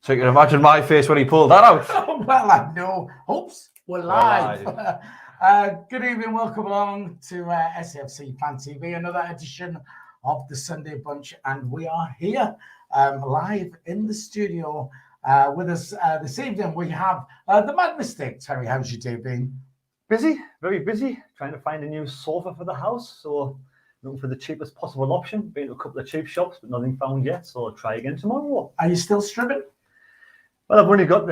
So you can imagine my face when he pulled that out. Well, I know. Oops, we're live. Good evening, welcome along to SAFC Fan TV, another edition of the Sunday Bunch, and we are here live in the studio with us this evening. We have the Mad Mistake. Terry, how's your day been? Busy, very busy, trying to find a new sofa for the house. So looking for the cheapest possible option. Been to a couple of cheap shops, but nothing found yet. So I'll try again tomorrow. Are you still stripping? Well, I've only got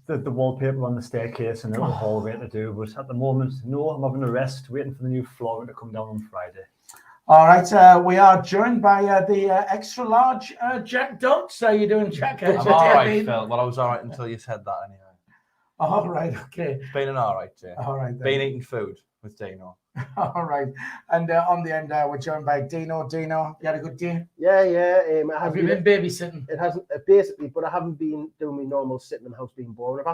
the wallpaper on the staircase and a little hallway to do. But at the moment, no, I'm having a rest, waiting for the new flooring to come down on Friday. All right, we are joined by the extra large Jack Dukes. How you doing, Jack? I'm all right, Phil. Well, I was all right until you said that anyway. All right, okay. It's been an all right day. All right. Then. Been eating food with Dino. All right. And on the end, we're joined by Dino. Dino, you had a good day? Yeah. Have you been babysitting? It hasn't, basically, but I haven't been doing my normal sitting in the house being bored.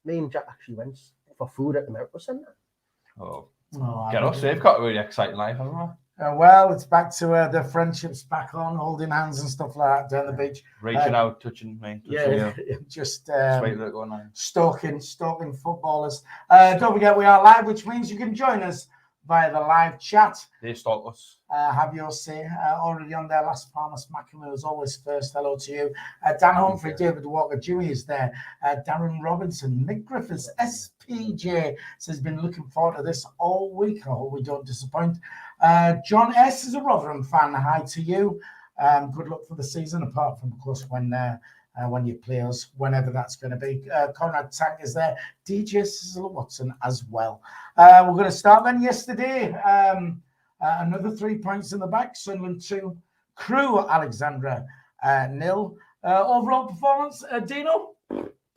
Me and Jack actually went for food at the Medical Centre. Oh, get us. They've got a really exciting life, haven't they? Well, it's back to the friendships back on, holding hands and stuff like that down the beach. Reaching out, touching me. Just stalking footballers. Don't forget, we are live, which means you can join us via the live chat. They stalk us. Have your say. Already on there. Las Palmas Macamil is always first. Hello to you. Dan Humphrey, David Walker, Dewey is there. Darren Robinson, Nick Griffiths, SPJ says been looking forward to this all week. I hope we don't disappoint. John S is a Rotherham fan. Hi to you. Good luck for the season, apart from, of course, when you play us, whenever that's going to be. Conrad Tank is there. DJ Sizzle Watson as well. We're going to start then. Yesterday, another 3 points in the back. Sunderland 2, Crew Alexandra 0. Overall performance, Dino?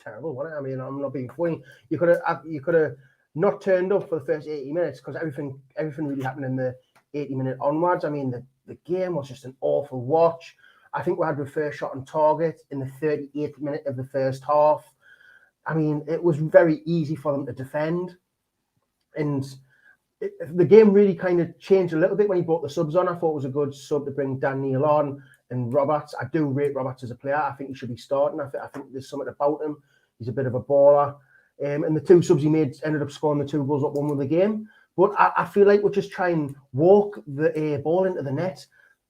Terrible, wasn't it? I mean, I'm not being funny. You could have not turned up for the first 80 minutes because everything really happened in the 80-minute onwards. I mean, the game was just an awful watch. I think we had the first shot on target in the 38th minute of the first half. I mean, it was very easy for them to defend. And the game really kind of changed a little bit when he brought the subs on. I thought it was a good sub to bring Dan Neil on and Roberts. I do rate Roberts as a player. I think he should be starting. I think there's something about him. He's a bit of a baller. And the two subs he made ended up scoring the 2 goals that won with the game. But I feel like we'll just try and walk the ball into the net.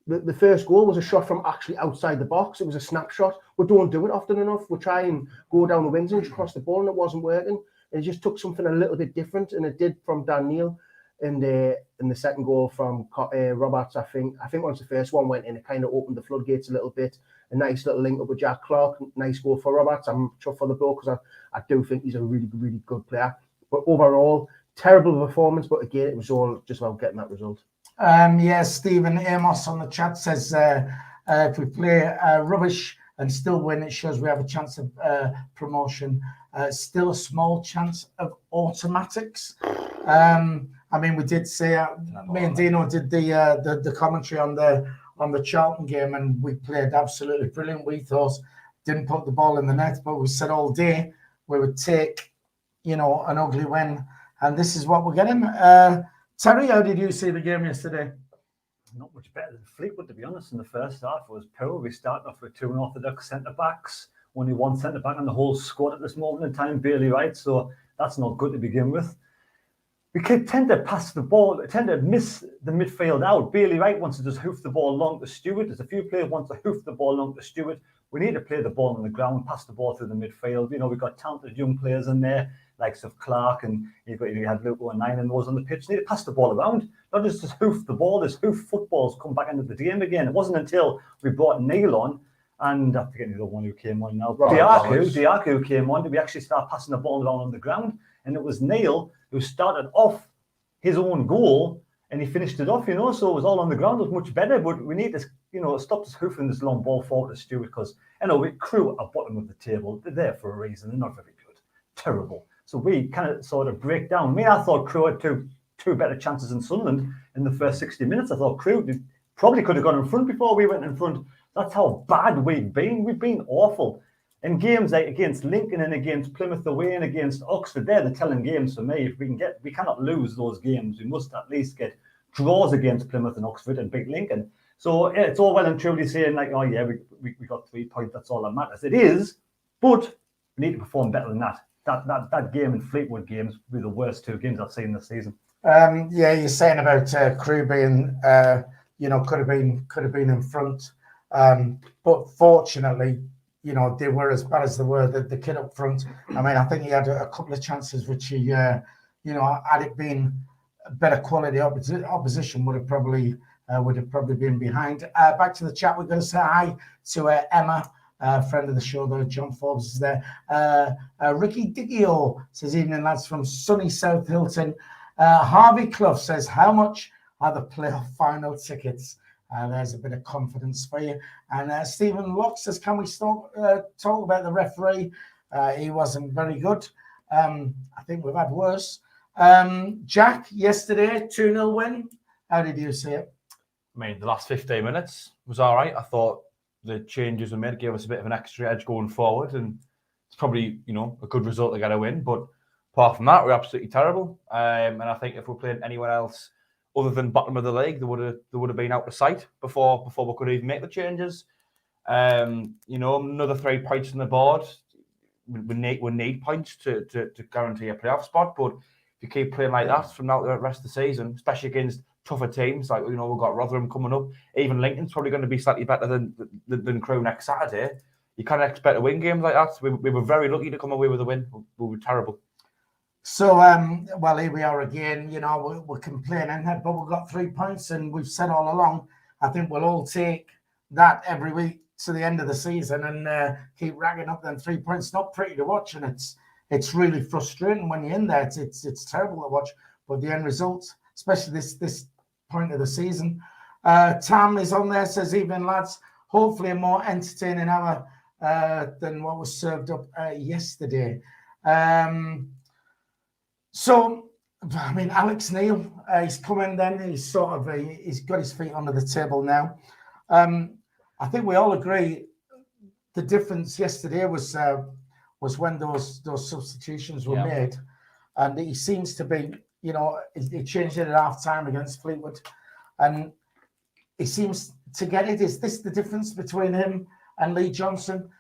The first goal was a shot from actually outside the box. It was a snapshot. We don't do it often enough. We try and go down the wings and just cross the ball, and it wasn't working. And it just took something a little bit different, and it did from Dan Neil. And the second goal from Roberts, I think once the first one went in, it kind of opened the floodgates a little bit. A nice little link up with Jack Clark. Nice goal for Roberts. I'm chuffed for the goal because I do think he's a really, really good player. But overall, terrible performance. But again, it was all just about getting that result. Yes, Stephen Amos on the chat says if we play rubbish and still win, it shows we have a chance of promotion. Still a small chance of automatics. I mean, we did say me and Dino did the commentary on the Charlton game, and we played absolutely brilliant. We thought didn't put the ball in the net, but we said all day we would take, an ugly win, and this is what we're getting. Terry, how did you see the game yesterday? Not much better than Fleetwood, to be honest. In the first half, it was poor. We started off with 2 unorthodox centre-backs. Only one centre-back on the whole squad at this moment in time, Bailey Wright. So that's not good to begin with. We tend to pass the ball, tend to miss the midfield out. Bailey Wright wants to just hoof the ball long to Stewart. There's a few players who want to hoof the ball long to Stewart. We need to play the ball on the ground, pass the ball through the midfield. We've got talented young players in there, likes of Clark, and you had Luke 9 and those on the pitch. You need to pass the ball around, not just hoof the ball. This hoof football's come back into the game again. It wasn't until we brought Neil on, and I forget the one who came on now. Diaku came on. Did we actually start passing the ball around on the ground? And it was Neil who started off his own goal, and he finished it off. So it was all on the ground. It was much better. But we need to stop this hoofing this long ball forward to Stewart, because we Crew are bottom of the table. They're there for a reason. They're not very good. Terrible. So we kind of sort of break down. I mean, I thought Crew had two better chances than Sunderland in the first 60 minutes. I thought Crew probably could have gone in front before we went in front. That's how bad we've been. We've been awful. In games like against Lincoln and against Plymouth away and against Oxford, they're the telling games for me. If we cannot lose those games. We must at least get draws against Plymouth and Oxford and beat Lincoln. So it's all well and truly saying we got 3 points. That's all that matters. It is, But we need to perform better than that. That game in Fleetwood games were the worst 2 games I've seen this season. Yeah, you're saying about Crew being, could have been in front, but fortunately, they were as bad as they were. The kid up front. I mean, I think he had a couple of chances which he, had it been a better quality opposition, would have probably been behind. Back to the chat, we're going to say hi to Emma. Friend of the show, though, John Forbes is there. Ricky Diggio says, evening, lads, from sunny South Hilton. Harvey Clough says, how much are the playoff final tickets? There's a bit of confidence for you. And Stephen Locke says, can we talk about the referee? He wasn't very good. I think we've had worse. Jack, yesterday, 2-0 win. How did you see it? I mean, the last 15 minutes was all right. I thought the changes we made gave us a bit of an extra edge going forward, and it's probably, a good result to get a win. But apart from that, we're absolutely terrible. And I think if we're playing anyone else other than bottom of the league, they would have been out of sight before we could even make the changes. Another 3 points on the board. We need points to guarantee a playoff spot. But if you keep playing like that from now to the rest of the season, especially against tougher teams, like we've got Rotherham coming up, even Lincoln's probably going to be slightly better than Crewe next Saturday. You can't expect to win games like that. We were very lucky to come away with a win. We were terrible. So, here we are again. We're complaining, but we've got 3 points, and we've said all along, I think we'll all take that every week to the end of the season and keep racking up them 3 points. Not pretty to watch, and it's really frustrating when you're in there. It's terrible to watch, but the end result, especially this point of the season. Tam is on there, says, evening, lads. Hopefully a more entertaining hour than what was served up yesterday. So, I mean, Alex Neil, he's coming then. He's he's got his feet under the table now. I think we all agree the difference yesterday was when those substitutions were made. And he seems to be, he changed it at half time against Fleetwood. And he seems to get it. Is this the difference between him and Lee Johnson?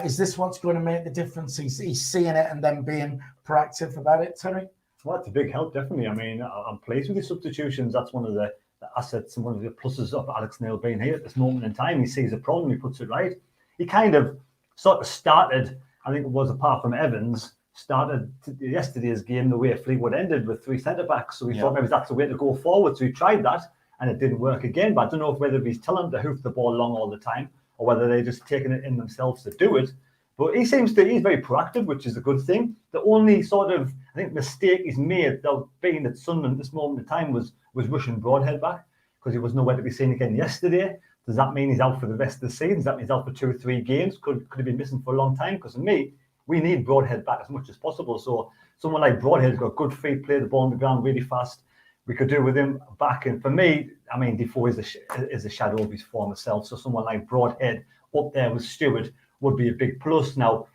Is this what's going to make the difference? He's seeing it and then being proactive about it, Terry? Well, it's a big help, definitely. I mean, I'm pleased with the substitutions. That's one of the assets and one of the pluses of Alex Neil being here at this moment in time. He sees a problem, he puts it right. He kind of sort of started, I think it was apart from Evans, started yesterday's game the way Fleetwood ended with 3 centre-backs. So we thought maybe that's the way to go forward. So he tried that and it didn't work again. But I don't know whether he's telling them to hoof the ball long all the time or whether they're just taking it in themselves to do it. But he's very proactive, which is a good thing. The only sort of, I think, mistake he's made, though, being at Sunderland at this moment in time, was rushing Broadhead back because he was nowhere to be seen again yesterday. Does that mean he's out for the rest of the season? Does that mean he's out for 2 or 3 games? Could he be missing for a long time? Because for me, we need Broadhead back as much as possible. So someone like Broadhead's got good feet, play the ball on the ground really fast. We could do with him back. And for me, I mean, Defoe is a shadow of his former self. So someone like Broadhead up there with Stewart would be a big plus. Now,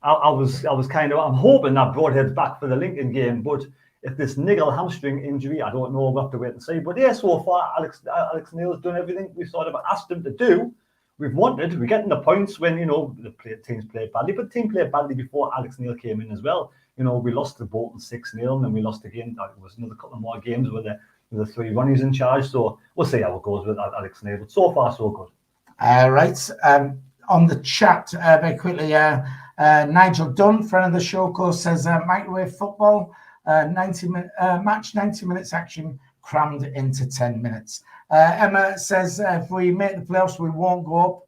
I'm hoping that Broadhead's back for the Lincoln game, but if this niggle hamstring injury, I don't know, we'll have to wait and see. But yeah, so far, Alex Neil's done everything we sort of asked him to do. We're getting the points when, teams played badly, but the team played badly before Alex Neil came in as well. We lost to Bolton 6-0, and then we lost again. It was another couple of more games with the 3 runnies in charge. So we'll see how it goes with Alex Neil, but so far, so good. Right. On the chat, very quickly, Nigel Dunn, friend of the show, of course, says microwave football, 90 minutes action crammed into 10 minutes. Emma says if we make the playoffs, we won't go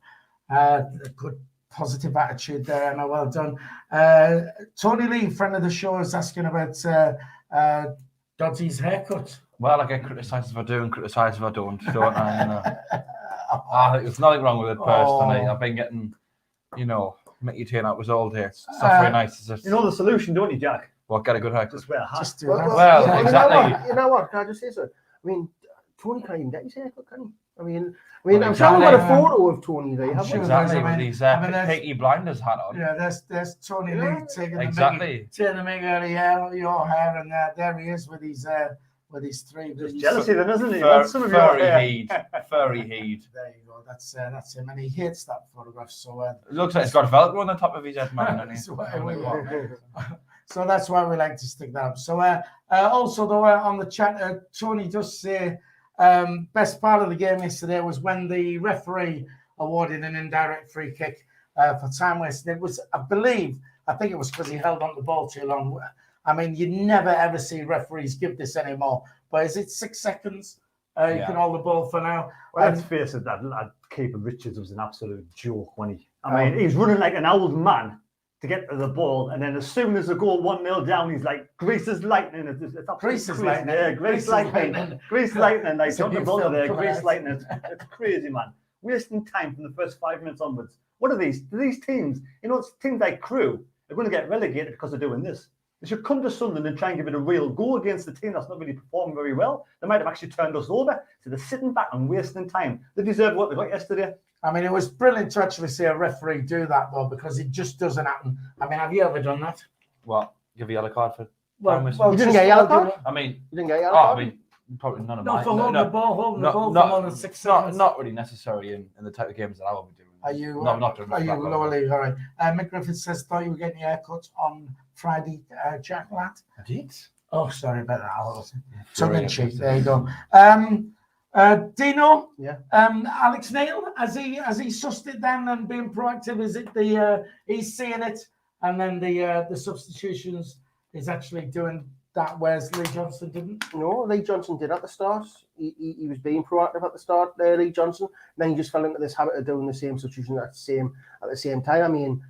up. Good positive attitude there, Emma. Well done. Tony Lee, friend of the show, is asking about Dodsy's haircut. Well, I get criticised if I do and criticised if I don't I? I think there's nothing wrong with it personally. I've been getting, Mickey Taylor out was all day. It's not very nice, is it? You know the solution, don't you, Jack? Well, get a good haircut. Just wear a hat. Just do that. Well, exactly. You know what? Can I just say so? I mean, Tony can't even get his haircut, can he? I mean, I'm sure I've got a photo of Tony there. Exactly, with his Peaky Blinders hat on. Yeah, there's Tony Lee taking exactly. the Mickey out of your hair, and there he is with his with his three. Just jealousy then, isn't he? That's some of your Furry heed. Furry heed. There you go. That's him, and he hates that photograph. So It looks like it's got Velcro on the top of his head, man. doesn't he? So that's why we like to stick that up. So also though on the chat, Tony does say best part of the game yesterday was when the referee awarded an indirect free kick for time wasted. It was, I think it was because he held on the ball too long. I mean, you never ever see referees give this anymore. But is it 6 seconds? You can hold the ball for now. Well, let's face it, that lad, Keeper Richards was an absolute joke when he's running like an old man to get to the ball, and then as soon as they go 1-0 down, he's like greases lightning. It's Greases crazy. lightning. Yeah, grease lightning. Grease lightning. Like John Butler there, grease lightning. It's crazy, man. Wasting time from the first 5 minutes onwards. What are these? These teams, it's teams like Crewe are going to get relegated because they're doing this. They should come to Sunderland and try and give it a real go against the team that's not really performing very well. They might have actually turned us over. So they're sitting back and wasting time. They deserve what they got yesterday. I mean, it was brilliant to actually see a referee do that, though, because it just doesn't happen. I mean, have you ever done that? What? Give a yellow card for? Well, you didn't get a yellow card? I mean, You didn't get a yellow card? I mean, probably none of No, mine. for holding the ball for more than 6 not, seconds. not really necessary in the type of games that I will be doing. Are you? No, not doing Are you that lower level. league? All right. Mick Griffith says, thought you were getting your haircut on Friday, Jack Lad. I did. Oh, sorry about that. Sorry, Tongue in cheek. yeah. There you go. Dino. Yeah. Alex Neil, has he sussed it then and being proactive? Is it the he's seeing it, and then the substitutions is actually doing that, whereas Lee Johnson didn't? No, Lee Johnson did at the start. He was being proactive at the start there, Lee Johnson. And then he just fell into this habit of doing the same substitution at the same time. I mean,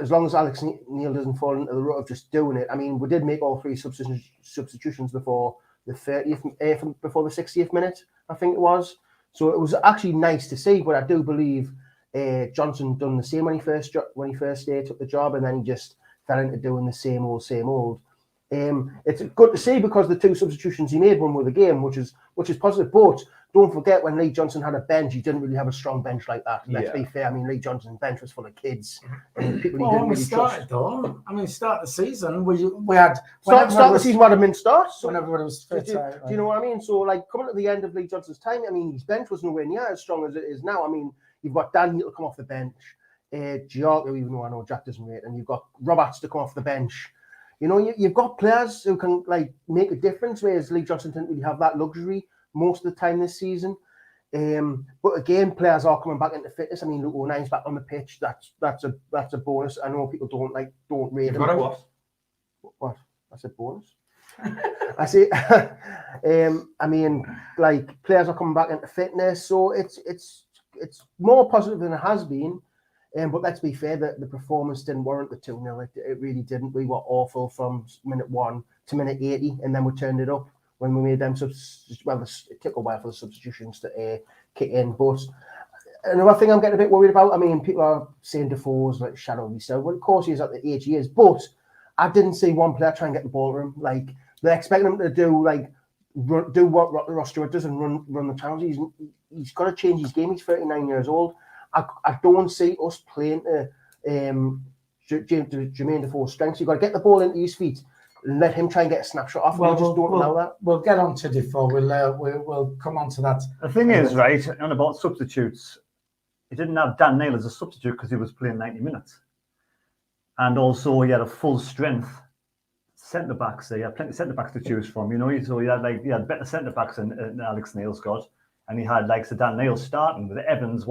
as long as Alex Neil doesn't fall into the rut of just doing it. I mean, we did make all 3 substitutions before the 30th, before the 60th minute, I think it was. So it was actually nice to see. But I do believe Johnson done the same when he first took the job, and then he just fell into doing the same old. It's good to see because the 2 substitutions he made won with the game, which is positive. But don't forget, when Lee Johnson had a bench, he didn't really have a strong bench like that. Let's be fair. I mean, Lee Johnson's bench was full of kids and people he didn't really trust. Though, I mean, start the season we had start the season had a mint start. So when everybody was fit. do you know what I mean? So, like, coming to the end of Lee Johnson's time, I mean, his bench was nowhere near as strong as it is now. I mean, you've got Daniel to come off the bench, Giorgio, even though I know Jack doesn't rate, and you've got Roberts to come off the bench. You know, you've got players who can like make a difference, whereas Lee Johnson didn't really have that luxury most of the time this season. But again, players are coming back into fitness. I mean, Luke O'Nine's back on the pitch. That's a bonus. I know people don't rate him. What? That's a bonus. I see. I mean, like, players are coming back into fitness, so it's more positive than it has been. But let's be fair, the performance didn't warrant the 2-0. It really didn't. We were awful from minute 1 to minute 80, and then we turned it up when we made them it took a while for the substitutions to kick in. But another thing I'm getting a bit worried about, I mean, people are saying Defoe's like shadowy self. Well, of course he is at the age he is, but I didn't see one player try and get the ball to him. Like, they're expecting him to do what Ross Stewart does and run the channels. He's got to change his game. He's 39 years old. I don't see us playing to Jermaine Defoe's strengths. You've got to get the ball into his feet and let him try and get a snapshot off. Well, we just don't allow that. We'll get on to Defoe. We'll come on to that. The thing is, right, on about substitutes, he didn't have Dan Neil as a substitute because he was playing 90 minutes. And also he had a full strength centre-backs there. He had plenty of centre-backs to choose from, you know. So he had better centre-backs than Alex Neil's got. And he had like Dan Neil starting, but Evans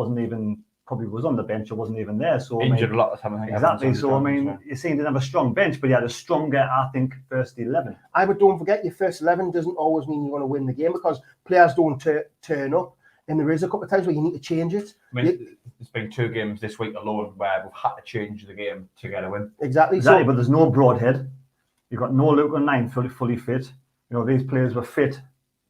probably was on the bench or wasn't even there. So Injured a lot of time, I think. Exactly. So I mean, you see, he didn't have a strong bench, but he had a stronger, I think, first 11. But don't forget, your first 11 doesn't always mean you're going to win the game because players don't turn up. And there is a couple of times where you need to change it. I mean, there's been 2 games this week alone where we've had to change the game to get a win. Exactly. But there's no Broadhead. You've got no Luke O'Nine fully fit. You know, these players were fit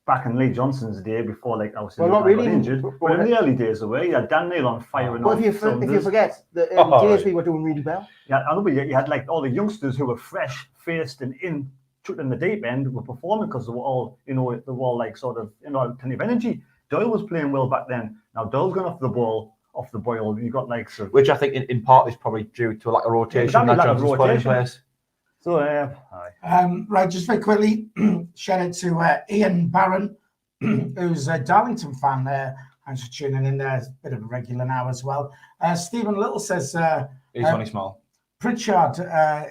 back in Lee Johnson's day before, like, I was not really injured. But in the early days away, you had Dan Neil on fire. But if you forget, the early days we were doing really well. Yeah, I know, but you had like all the youngsters who were fresh-faced and in the deep end were performing because they were all, you know, they were all like sort of, you know, plenty of energy. Doyle was playing well back then. Now Doyle's gone off the boil. You got like which I think in part is probably due to like a rotation. Exactly, like a rotation. So, aye. Right, just very quickly, shout out to Ian Barron, who's a Darlington fan there. Thanks for tuning in there. It's a bit of a regular now as well. Stephen Little says He's only small. Pritchard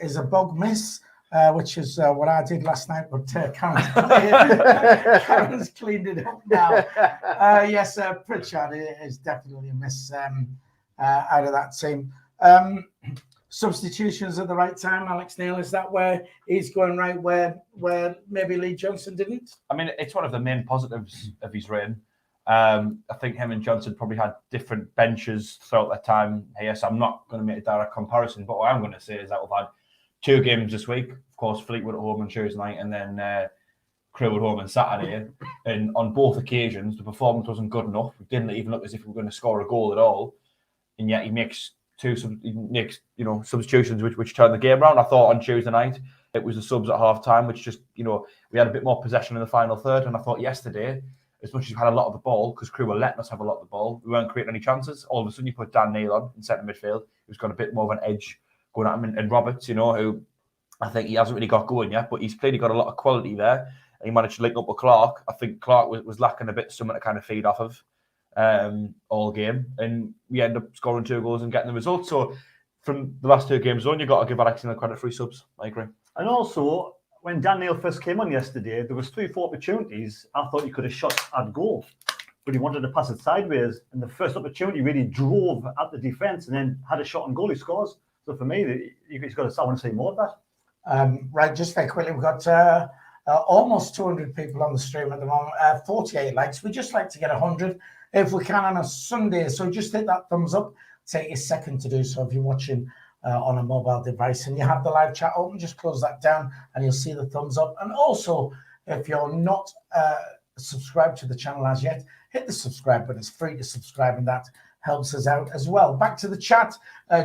is a bug miss, which is what I did last night, but Karen's cleaned it up now. Yes, Pritchard is definitely a miss out of that team. Substitutions at the right time, Alex Neil, is that where he's going right where maybe Lee Johnson didn't? I mean, it's one of the main positives of his reign. I think him and Johnson probably had different benches throughout their time here, so I'm not going to make a direct comparison, but what I'm going to say is that we've had 2 games this week. Of course, Fleetwood at home on Tuesday night, and then Crewe at home on Saturday. And on both occasions, the performance wasn't good enough. We didn't even look as if we were going to score a goal at all, and yet he makes substitutions which turned the game around. I thought on Tuesday night it was the subs at half time, which just we had a bit more possession in the final third, and I thought yesterday, as much as we had a lot of the ball, because Crewe were letting us have a lot of the ball, we weren't creating any chances. All of a sudden, you put Dan Neil on in centre midfield, who's got a bit more of an edge going at him, and Roberts, who I think he hasn't really got going yet, but he's clearly got a lot of quality there, and he managed to link up with Clark. I think Clark was lacking a bit, someone to kind of feed off of all game, and we end up scoring 2 goals and getting the result. So from the last 2 games on, you've got to give Alex Neil credit for his subs. I agree. And also, when Dan Neil first came on yesterday, there was 3 or 4 opportunities I thought he could have shot at goal, but he wanted to pass it sideways, and the first opportunity really drove at the defence and then had a shot on goal, he scores. So for me, he's got to, I want to say more of that. Right, just very quickly, we've got almost 200 people on the stream at the moment, 48 likes. We just like to get 100 if we can on a Sunday, so just hit that thumbs up. Take a second to do so if you're watching on a mobile device and you have the live chat open, just close that down and you'll see the thumbs up. And also, if you're not subscribed to the channel as yet, hit the subscribe button. It's free to subscribe, and that helps us out as well. Back to the chat.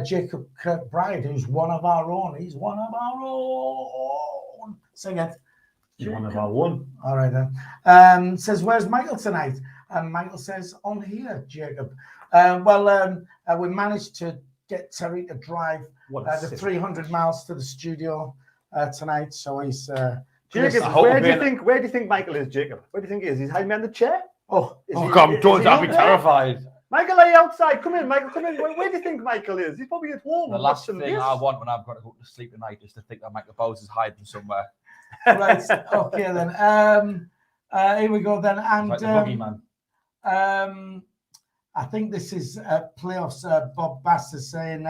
Jacob Kirkbride, who's one of our own. He's one of our own. Sing it. He's one of our own. All right then. Says, where's Michael tonight? And Michael says, on here, Jacob. We managed to get Terry to drive the 300 miles to the studio tonight. So he's Jacob, where do you think Michael is, Jacob? Where do you think he is? He's hiding behind the chair? God, I'd be terrified. Michael, are you outside? Come in, Michael, come in. Where do you think Michael is? He's probably at home. The last thing I want when I've got to go to sleep at night is to think that Michael Bowes is hiding somewhere. Right, okay then. Here we go then. And like the boogeyman. I think this is playoffs. Bob Bass is saying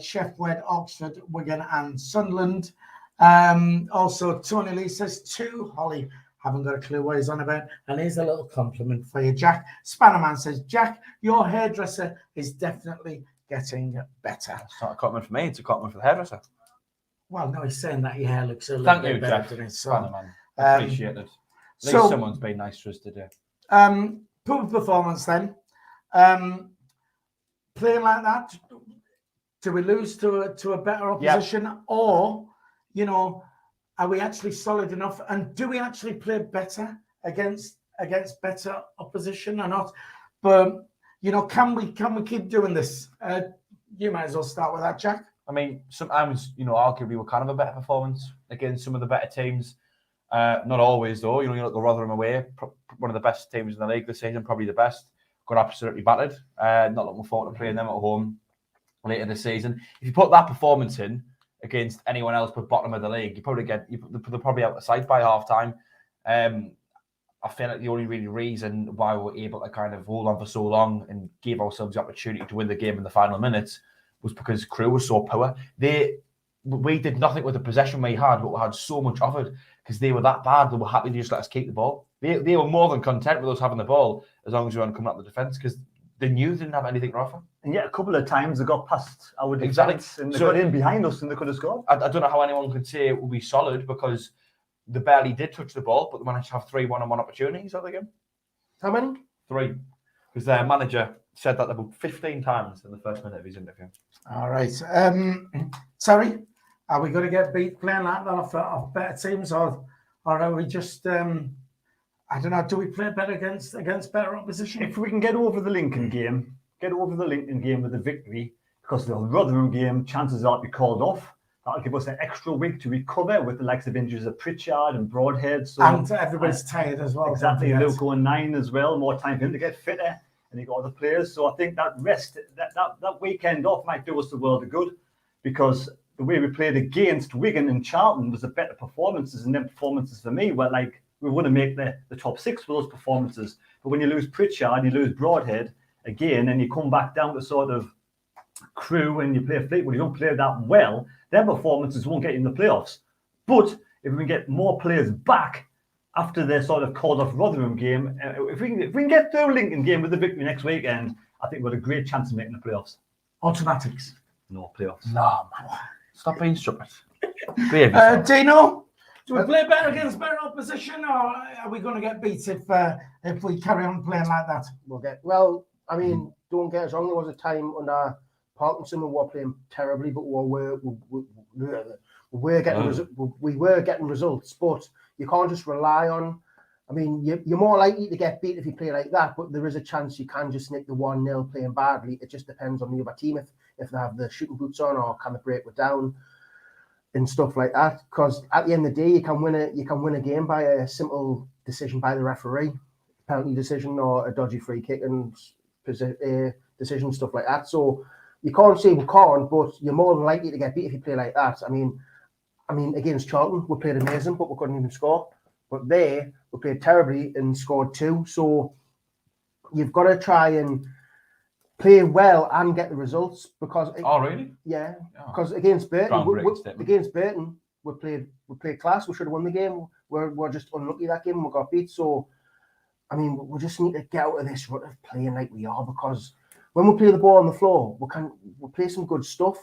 Sheffield, Oxford, Wigan, and Sunderland. Also, Tony Lee says 2. Holly, haven't got a clue what he's on about. And here's a little compliment for you. Jack Spannerman says, Jack, your hairdresser is definitely getting better. It's not a compliment for me, it's a compliment for the hairdresser. Well, no, he's saying that your hair looks a little Thank bit you, better Jack today. So, Spannerman. Appreciate it. At least someone's been nice to us today. Poor performance then. Playing like that, do we lose to a better opposition? Yep. Or, are we actually solid enough? And do we actually play better against better opposition or not? But, can we keep doing this? You might as well start with that, Jack. I mean, sometimes, arguably we're kind of a better performance against some of the better teams. Not always, though. You look at Rotherham away, one of the best teams in the league this season, probably the best. Got absolutely battered. Not looking forward to playing them at home later this season. If you put that performance in against anyone else but bottom of the league, they're probably out of sight by half time. I feel like the only really reason why we were able to kind of hold on for so long and give ourselves the opportunity to win the game in the final minutes was because Crewe was so poor. We did nothing with the possession we had, but we had so much of it because they were that bad. They were happy to just let us keep the ball. They were more than content with us having the ball as long as we weren't coming up the defence because they knew they didn't have anything to offer. And yet a couple of times they got past our defence and they got in behind us and they could have scored. I don't know how anyone could say it will be solid because they barely did touch the ball, but they managed to have 3 one-on-one opportunities out of the game. How many? 3. Because their manager said that about 15 times in the first minute of his interview. All right. Terry, are we going to get beat playing like that off better teams or are we just, I don't know, do we play better against better opposition? If we can get over the Lincoln game with a victory, because the Rotherham game, chances are to be called off. That'll give us an extra week to recover with the likes of injuries of Pritchard and Broadhead. So And everybody's tired as well. exactly, Luke going 9 as well, more time for him to get fitter, and you got other players. So I think that rest, that weekend off might do us the world of good, because the way we played against Wigan and Charlton was the better performances, and them performances for me were like, we want to make the top 6 for those performances. But when you lose Pritchard, you lose Broadhead again, and you come back down to sort of Crew and you play Fleetwood, you don't play that well, their performances won't get you in the playoffs. But if we can get more players back after their sort of called off Rotherham game, if we can get through Lincoln game with the victory next weekend, I think we've got a great chance of making the playoffs. Automatics. No playoffs. No, man. Stop being stupid. Behave yourself. Dino, do we play better against better opposition, or are we going to get beat if we carry on playing like that? Well, I mean, don't get us wrong. There was a time under Parkinson we were playing terribly, but we were getting results. But you can't just rely on. I mean, you're more likely to get beat if you play like that, but there is a chance you can just nick the 1-0 playing badly. It just depends on the other team if they have the shooting boots on, or can they break it down and stuff like that. Because at the end of the day, you can win a game by a simple decision by the referee, penalty decision, or a dodgy free kick and decision, stuff like that. So you can't say we can't, but you're more than likely to get beat if you play like that. I mean, against Charlton, we played amazing, but we couldn't even score. But there, we played terribly and scored 2. So you've got to try and play well and get the results, because Really? Yeah, because against Burton, we played class. We should have won the game. We're just unlucky that game. We got beat. So I mean, we just need to get out of this rut of playing like we are, because when we play the ball on the floor, we'll play some good stuff.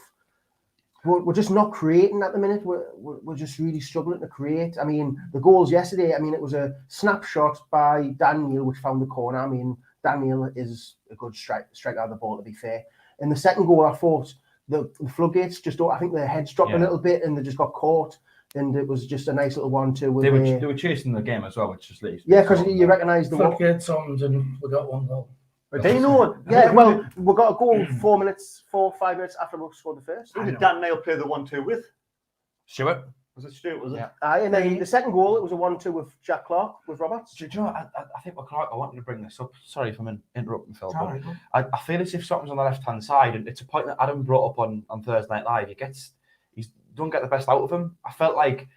We're just not creating at the minute. We're just really struggling to create. I mean, the goals yesterday, I mean, it was a snapshot by Daniel, which found the corner. I mean, Daniel is a good striker of the ball, to be fair. In the second goal, I thought the floodgates I think their heads dropped a little bit and they just got caught. And it was just a nice little 1-2. They were chasing the game as well, which just leaves. Yeah, because you recognise the floodgates on, and we got 1 goal. They know. Yeah, well, we got a goal 4 or 5 minutes after we scored the first. Who did Dan Nail play the 1-2 with? Stuart. Was it Stuart? Was it? Yeah. And then the second goal, it was a 1-2 with Jack Clark, with Roberts. Do you know, I think Clark, I wanted to bring this up. Sorry if I'm interrupting, Phil. Sorry. But I feel as if something's on the left-hand side, and it's a point that Adam brought up on Thursday Night Live. He don't get the best out of him. I felt like,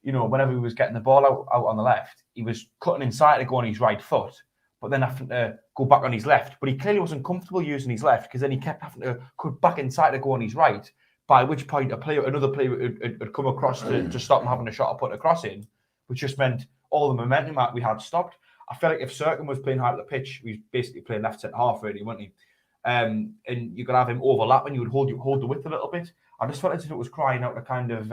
you know, whenever he was getting the ball out on the left, he was cutting inside to go on his right foot, but then having to go back on his left. But he clearly wasn't comfortable using his left, because then he kept having to cut back inside to go on his right, by which point another player had come across to stop him having a shot or put a cross in, which just meant all the momentum that we had stopped. I felt like if Serkin was playing high at the pitch, he was basically playing left centre half, really, wasn't he? And you could have him overlap, and you would hold the width a little bit. I just felt as if it was crying out to kind of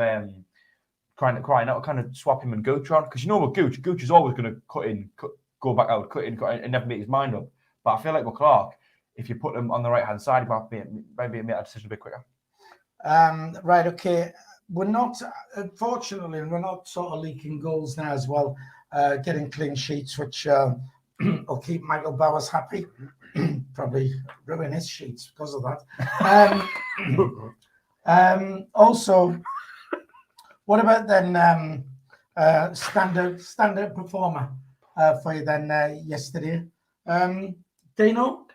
swap him and Gooch on, because you know what Gooch is always going to go back out, cut in, and never make his mind up. But I feel like with Clark, if you put him on the right hand side, he might make a decision a bit quicker. Right, okay. We're not, unfortunately, we're not sort of leaking goals now as well, getting clean sheets, which will keep Michael Bowers happy. Probably ruin his sheets because of that. Also, what about then standard performer for you then yesterday? Dino?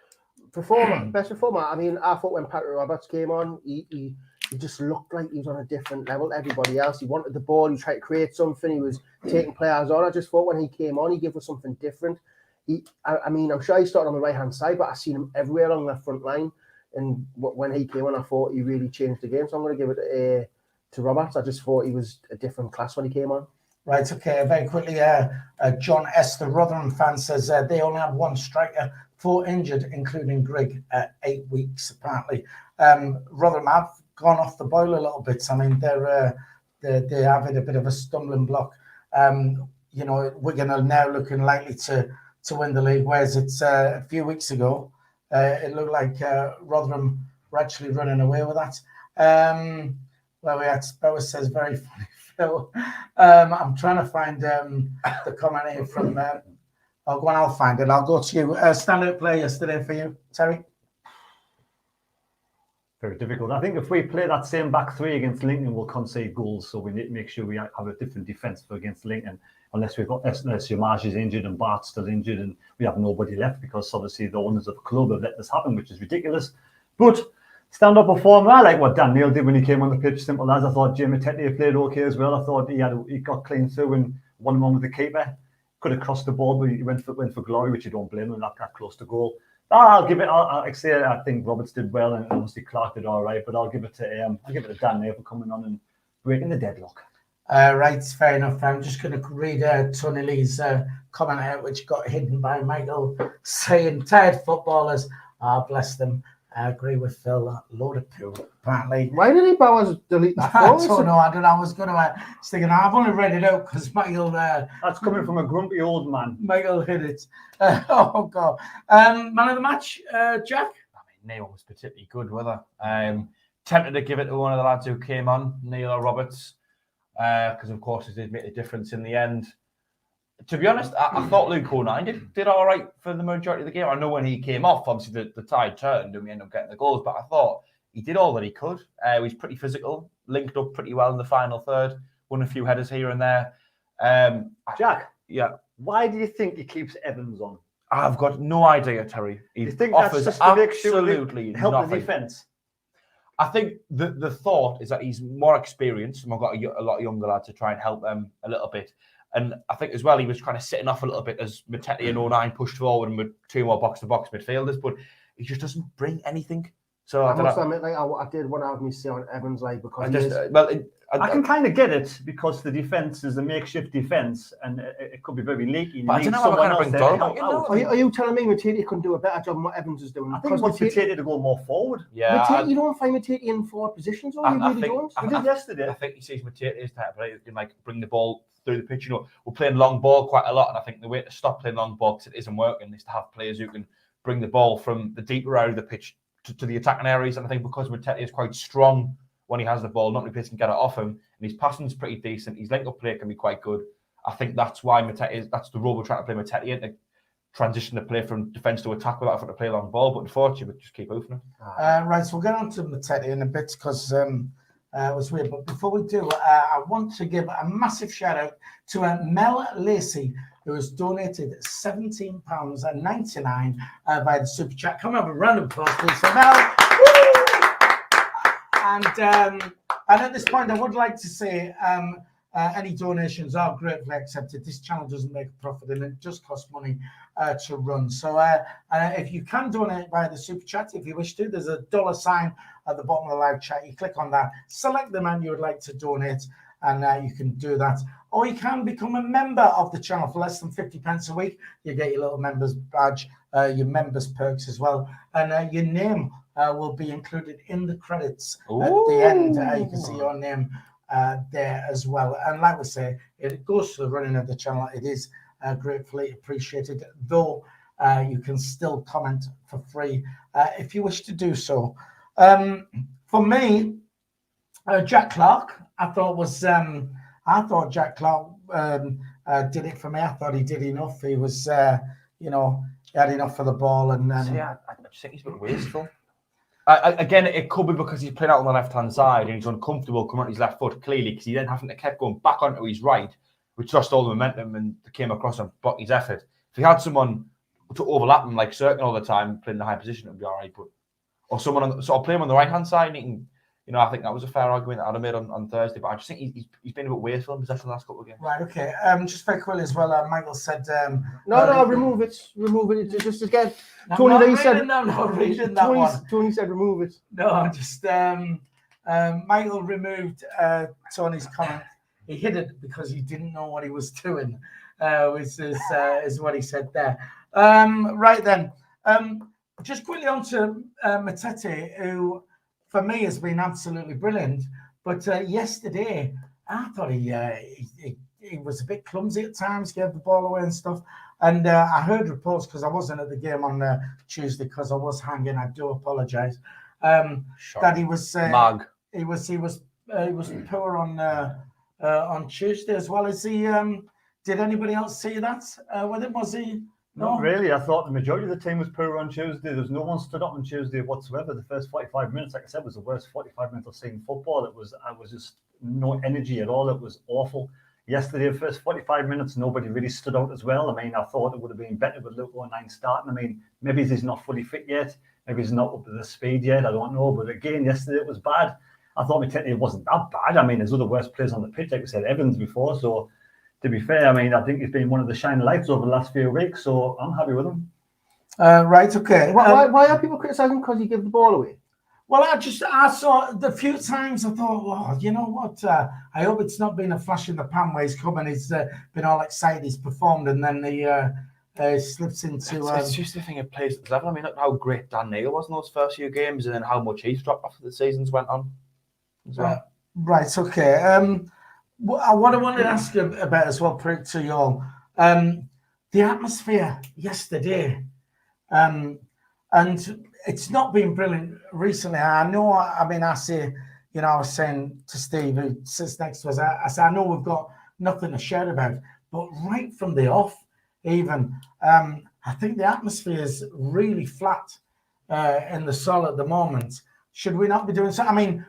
Best performer. I mean, I thought when Patrick Roberts came on, he just looked like he was on a different level. Everybody else, he wanted the ball, he tried to create something, he was taking players on. I just thought when he came on, he gave us something different. I mean, I'm sure he started on the right-hand side, but I've seen him everywhere along that front line. And when he came on, I thought he really changed the game. So I'm going to give it to Roberts. I just thought he was a different class when he came on. Right, okay. Very quickly, John S., the Rotherham fan, says they only have 1 striker, 4 injured, including Grigg, 8 weeks, apparently. Rotherham have gone off the boil a little bit. I mean, they're having a bit of a stumbling block. You know, Wigan are now looking likely to win the league, whereas it's a few weeks ago, it looked like Rotherham were actually running away with that. Where we at, Bowers says, very funny, Phil. I'm trying to find the comment here from, go on, I'll find it. I'll go to you. Standout player yesterday for you, Terry? Very difficult. I think if we play that same back three against Lincoln, we'll concede goals. So we need to make sure we have a different defence for against Lincoln. Unless Yamash is injured and Bart's still injured and we have nobody left, because obviously the owners of the club have let this happen, which is ridiculous. But stand-up performer, I like what Dan Neil did when he came on the pitch. Simple as. I thought Jim Matip played okay as well. I thought he got clean through and one with the keeper. Could have crossed the ball, but he went for glory, which you don't blame him. That close to goal. I'll give it. I think Roberts did well, and obviously Clark did all right. But I'll give it to Dan Neil for coming on and breaking the deadlock. Right, fair enough. I'm just going to read Tony Lee's comment out, which got hidden by Michael, saying tired footballers. Bless them. I agree with Phil. A load of poo, apparently. Why did he Bowers delete that? I don't know. I was going to stick it. I've only read it out because Michael. That's coming from a grumpy old man. Michael hit it. Oh God. Man of the match, Jack. I mean, Neil was particularly good, were they? Tempted to give it to one of the lads who came on, Neil or Roberts, because of course it did make a difference in the end. To be honest, I thought Luke O'Nien did all right for the majority of the game. I know when he came off, obviously the tide turned and we ended up getting the goals, but I thought he did all that he could. He was pretty physical, linked up pretty well in the final third, won a few headers here and there. Jack, yeah. Why do you think he keeps Evans on? I've got no idea, Terry. He you think offers that's just to make sure absolutely help nothing. the defence? I think the thought is that he's more experienced and we've got a lot of younger lads to try and help them a little bit. And I think as well, he was kind of sitting off a little bit as Matip and O'Nien pushed forward and with two more box-to-box midfielders, but he just doesn't bring anything. So I must admit, like, I did want to have me say on Evans, like, because I can kind of get it because the defence is a makeshift defence and it could be very leaky. But I don't know how I bring Doyle. Are you telling me Matip couldn't do a better job than what Evans is doing? I think he wants Matip to go more forward. Yeah, you don't find Matip in forward positions, or you really don't? We did yesterday. I think he sees Matip is type of player who can like bring the ball through the pitch. You know, we're playing long ball quite a lot, and I think the way to stop playing long ball because it isn't working is to have players who can bring the ball from the deeper area of the pitch to the attacking areas. And I think because Matip is quite strong when he has the ball, not many players can get it off him, and his passing's pretty decent. His link-up play can be quite good. I think that's why that's the role we're trying to play Matip in, to transition the play from defence to attack without having to play long ball. But unfortunately, we just keep opening. Right, so we'll get on to Matip in a bit because it was weird. But before we do, I want to give a massive shout out to Mel Lacey, who has donated £17.99 via the Super Chat. Come on, have a round of applause, please, for Mel. And at this point, I would like to say any donations are gratefully accepted. This channel doesn't make a profit and it does cost money to run. So if you can donate via the Super Chat, if you wish to, there's a $sign at the bottom of the live chat. You click on that, select the amount you would like to donate, and you can do that. Or you can become a member of the channel for less than 50 pence a week. You get your little members badge, your members perks as well, and your name will be included in the credits at the end. You can see your name there as well. And like we say, it goes to the running of the channel. It is gratefully appreciated, though you can still comment for free if you wish to do so. For me, Jack Clark, I thought Jack Clark did it for me. I thought he did enough. He was, he had enough for the ball. And I just think he's a bit wasteful. Again, it could be because he's playing out on the left-hand side and he's uncomfortable coming on his left foot, clearly, because he then having to keep going back onto his right, which lost all the momentum and came across and blocked his effort. If he had someone to overlap him, like Cirkin all the time, playing the high position, it would be all right. But or someone so I'll play him on the right-hand side and he can, I think that was a fair argument that I'd have made on Thursday, but I just think he's been a bit wasteful in possession the last couple of games. Right, okay. Just very quickly as well, Michael said... No, remove it. Remove it. Just again. Tony said... I'm not reading that one. Tony said remove it. No, just... Michael removed Tony's comment. He hid it because he didn't know what he was doing, which is what he said there. Right then. Just quickly on to Matip, who... for me, has been absolutely brilliant. But yesterday, I thought he was a bit clumsy at times, gave the ball away and stuff. And I heard reports, because I wasn't at the game on Tuesday because I was hanging. I do apologise. That he was he was poor on Tuesday as well. Is he? Did anybody else see that with him? Was he Not really. I thought the majority of the team was poor on Tuesday. There's no one stood up on Tuesday whatsoever. The first 45 minutes, like I said, was the worst 45 minutes I've seen football. I was just no energy at all. It was awful. Yesterday, the first 45 minutes, nobody really stood out as well. I mean, I thought it would have been better with Luke O'Nien starting. I mean, maybe he's not fully fit yet. Maybe he's not up to the speed yet. I don't know. But again, yesterday it was bad. I thought it wasn't that bad. I mean, there's other worst players on the pitch, like we said, Evans before. So, to be fair, I mean, I think he's been one of the shining lights over the last few weeks. So, I'm happy with him. Right, okay. Why are people criticising because you give the ball away? Well, I saw the few times I thought, well, you know what? I hope it's not been a flash in the pan where he's come and he's been all excited, he's performed, and then he slips into. It's just the thing it plays at the level. I mean, look how great Dan Neil was in those first few games, and then how much he's dropped after the seasons went on. As well. Right, okay. What I wanted to ask you about as well, to you all, the atmosphere yesterday, and it's not been brilliant recently. I know, I mean, I say, you know, I was saying to Steve, who sits next to us, I said, I know we've got nothing to shout about, but right from the off, even, I think the atmosphere is really flat in the Sol at the moment. Should we not be doing so? I mean,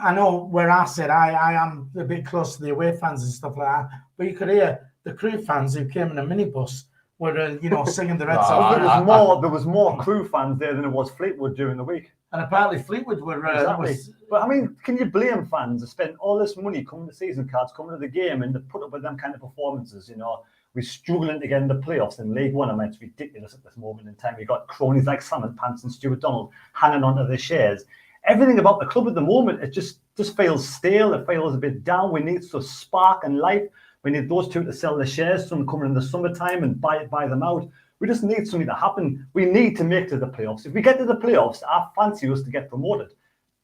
I know where I said I am a bit close to the away fans and stuff like that, but you could hear the Crew fans who came in a minibus were, you know, singing the Red Sox. There was more Crew fans there than there was Fleetwood during the week. And apparently Fleetwood were... Exactly. But, I mean, can you blame fans to spend all this money coming to season cards, coming to the game, and to put up with them kind of performances, you know? We're struggling to get in the playoffs in League One. I mean, it's ridiculous at this moment in time. You've got cronies like Salmon Pants and Stuart Donald hanging onto their shares. Everything about the club at the moment, it just feels stale. It feels a bit down. We need some spark and life. We need those two to sell the shares, some coming in the summertime and buy them out. We just need something to happen. We need to make it to the playoffs. If we get to the playoffs, I fancy us to get promoted.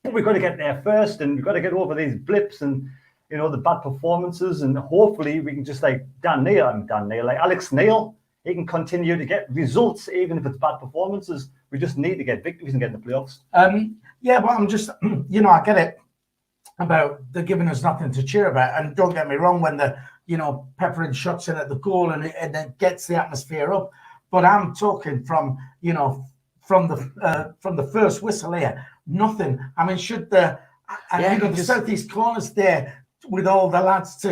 But we've got to get there first, and we've got to get over these blips and, you know, the bad performances, and hopefully we can just like like Alex Neil, he can continue to get results even if it's bad performances. We just need to get victories and get in the playoffs. Yeah, but I'm just, you know, I get it about they're giving us nothing to cheer about. And don't get me wrong, when they're, you know, peppering shots in at the goal and it gets the atmosphere up. But I'm talking from, you know, from the first whistle here, nothing. I mean, should the southeast corners there with all the lads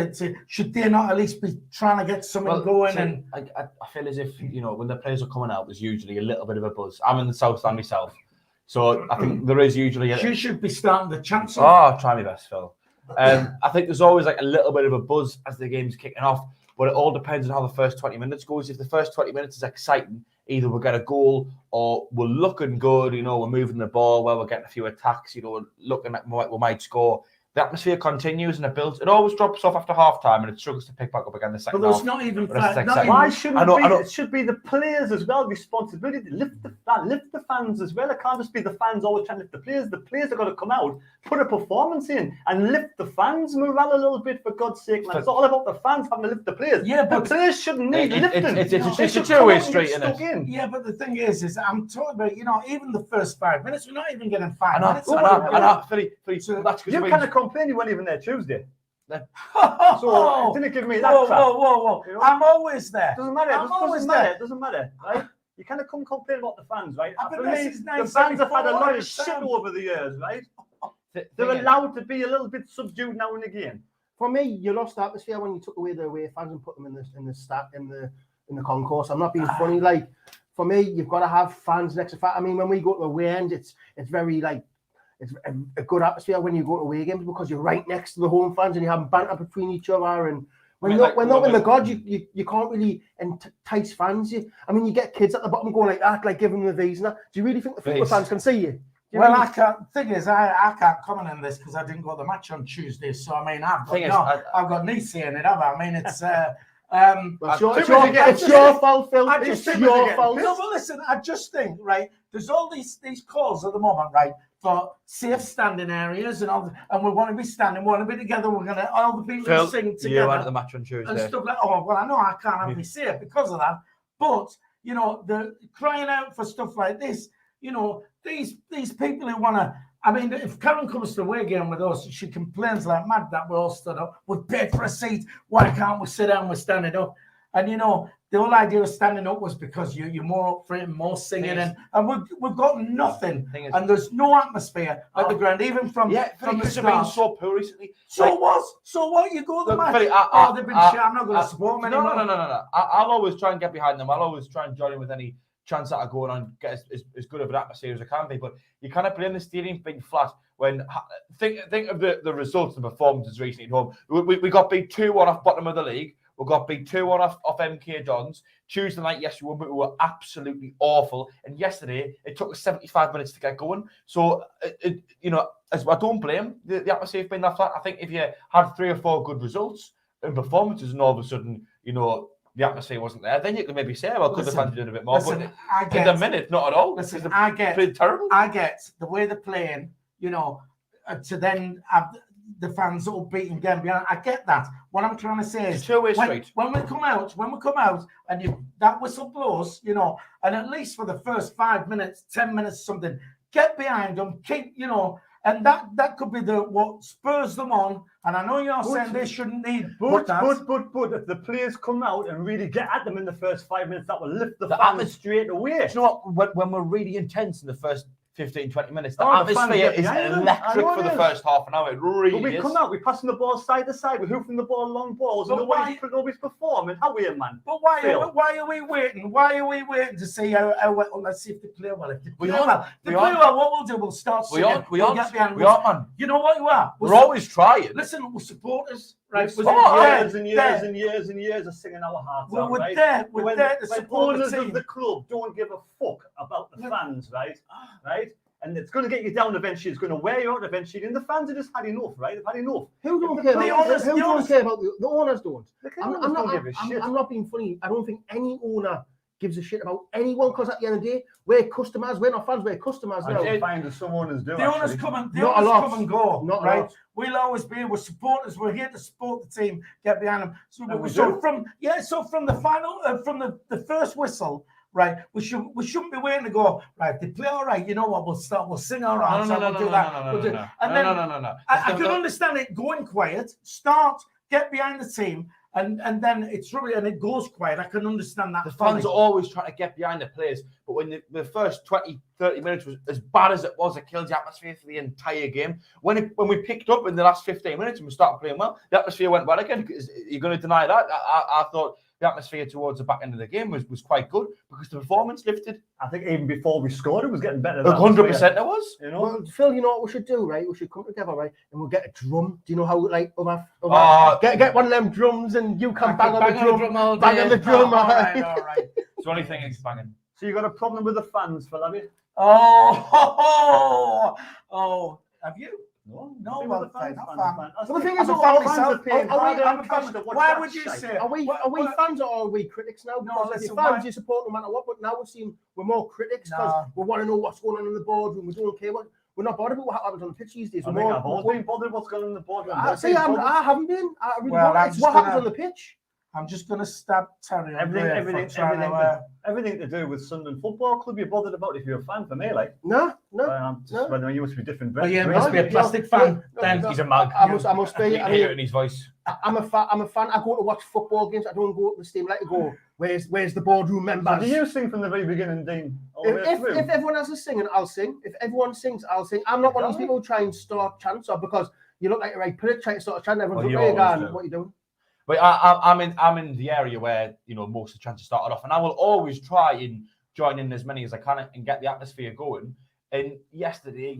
should they not at least be trying to get something going? And I feel as if, you know, when the players are coming out, there's usually a little bit of a buzz. I'm in the South Stand myself, so I think there is usually you should be starting the chance. I'll try my best, Phil. I think there's always like a little bit of a buzz as the game's kicking off, but it all depends on how the first 20 minutes goes. If the first 20 minutes is exciting, either we'll get a goal or we're looking good, you know, we're moving the ball well, we're getting a few attacks, you know, we're looking like we might score. The atmosphere continues and it builds. It always drops off after half time and it struggles to pick back up again the second half. But there's not even... Why shouldn't it be? It should be the players as well, responsibility. Lift the fans as well. It can't just be the fans always trying to lift the players. The players are going to come out, put a performance in and lift the fans morale a little bit, for God's sake, man. It's all about the fans having to lift the players. Yeah, but the players shouldn't need lifting. It's a two-way street, isn't it? Yeah, but the thing is I'm talking about, you know, even the first 5 minutes, we're not even getting 5 minutes. You kind of complain you weren't even there Tuesday. So didn't give me that crap. Whoa. You know? I'm always there. Doesn't matter. It doesn't matter, right? You kind of complain about the fans, right? For me, the fans have had a lot of shit over the years, right? They're allowed to be a little bit subdued now and again. For me, you lost atmosphere when you took away the away fans and put them in the concourse. I'm not being funny. Like, for me, you've got to have fans next to fans. I mean, when we go to away end, it's very like, it's a good atmosphere when you go to away games because you're right next to the home fans and you have banter between each other. And when you're not in the God, you can't really entice fans. You get kids at the bottom going like that, like giving them the V's and that. Do you really think the football fans can see you? Well, I can't. Thing is, I can't comment on this because I didn't go to the match on Tuesday. So I mean, I've got niece in it, have I? I mean, it's it's your fault, Phil. It's your fault. No, but listen, I just think, right, there's all these calls at the moment, right, for safe standing areas and we want to be standing, we want to be together, we're going to, all the people Phil, sing together. You went to the match on Tuesday. And stuff like, oh, well, I know I can't be safe because of that, but, you know, the crying out for stuff like this, you know, these people who want to, I mean, if Karen comes to away game with us, she complains like mad that we're all stood up. We've paid for a seat. Why can't we sit down? We're standing up. And, you know, the whole idea of standing up was because you're more up for it and more singing, and we've got nothing, and there's no atmosphere at the ground, even from the it's been so poor recently. So what? You go to the match. They've been shit. I'm not going to support them anymore. No. I'll always try and get behind them. I'll always try and join in with any chance that I go on and get as good of an atmosphere as I can be. But you kind of blame the stadium being flat when think of the results and performances recently at home. We got beat 2-1 off bottom of the league. We got beat 2-1 off MK Dons. Tuesday night, yes, we were absolutely awful. And yesterday, it took us 75 minutes to get going. So, as I don't blame the atmosphere being that flat. I think if you had 3 or 4 good results and performances, and all of a sudden, the atmosphere wasn't there, then you could maybe say, well, could the fans do a bit more? But in the minute, not at all. Listen, I get the way they're playing, to then have the fans upbeat and getting behind. I get that. What I'm trying to say is, two-way street. When we come out, and that whistle blows, and at least for the first 5 minutes, 10 minutes, something, get behind them, keep, and that could be what spurs them on. And I know you're saying they shouldn't need, but if the players come out and really get at them in the first 5 minutes, that will lift the fans straight away. You know what? When we're really intense in the first 15-20 minutes, the atmosphere is electric for the first half an hour. It really is. We come out, we're passing the ball side to side, we're hoofing the ball long balls, and nobody's performing. How weird, man. But why are we waiting? Why are we waiting to see how well? Let's see if they play well. If they play well, what we'll do, we'll start singing. We are, man. You know what you are? We're always trying. Listen, we're supporters. Right, years and years of singing our hearts out, right? We're there to support owners the team. of the club don't give a fuck about the fans, right? And it's going to get you down eventually. It's going to wear you out eventually. And the fans have just had enough, right? They've had enough. Who don't care about the owners? Don't. I'm not being funny. I don't think any owner gives a shit about anyone, because at the end of the day, we're customers. We're not fans. We're customers now. I find that some owners do. The owners come and go. Not right. We'll always be. We're supporters. We're here to support the team. Get behind them. So from the final, from the first whistle. Right, we shouldn't be waiting to go. Right, they play all right. You know what? We'll sing our hearts out. We'll do that. No. I can understand it going quiet. Start, get behind the team, and then it's rubbish and it goes quiet. I can understand that. The fans are always trying to get behind the players, but when the first 20, 30 minutes was as bad as it was, it killed the atmosphere for the entire game. When we picked up in the last 15 minutes and we started playing well, the atmosphere went well again. You're going to deny that? I thought the atmosphere towards the back end of the game was quite good because the performance lifted. I think even before we scored, it was getting better. 100% it was. Well, Phil, you know what we should do, right? We should come together, right? And we'll get a drum. Do you know how, like, get one of them drums and you can bang on the drum all day. Bang on the drum. All right. It's the only thing it's banging. So you got a problem with the fans, Phil, have you? Oh, have you? No, well, fans. So the thing is, why would you say? Are we fans or are we critics now? No, listen, fans you support no matter what, but now we're more critics because we want to know what's going on in the boardroom. We don't care we're not bothered about what happens on the pitch these days. I've always been bothered what's going on in the boardroom. I haven't been. I really it's what happens on the pitch. I'm just going to stab Terry. Everything to do with Sunderland Football Club, you're bothered about if you're a fan for me, like? No. You must be different. Well, yeah, must be a plastic fan. Then he's a mug. I must be. I hear it in his voice. I'm a fan. I go to watch football games. I don't go to the stadium. Like to go. Where's the boardroom members? So do you sing from the very beginning, Dean? If everyone else is singing, I'll sing. If everyone sings, I'll sing. I'm not one of those people who try and start chants or because you look like a right prick trying to start a chant. Everyone's like, what are you doing? But I'm in the area where most of the chances started off, and I will always try and join in as many as I can and get the atmosphere going. And yesterday,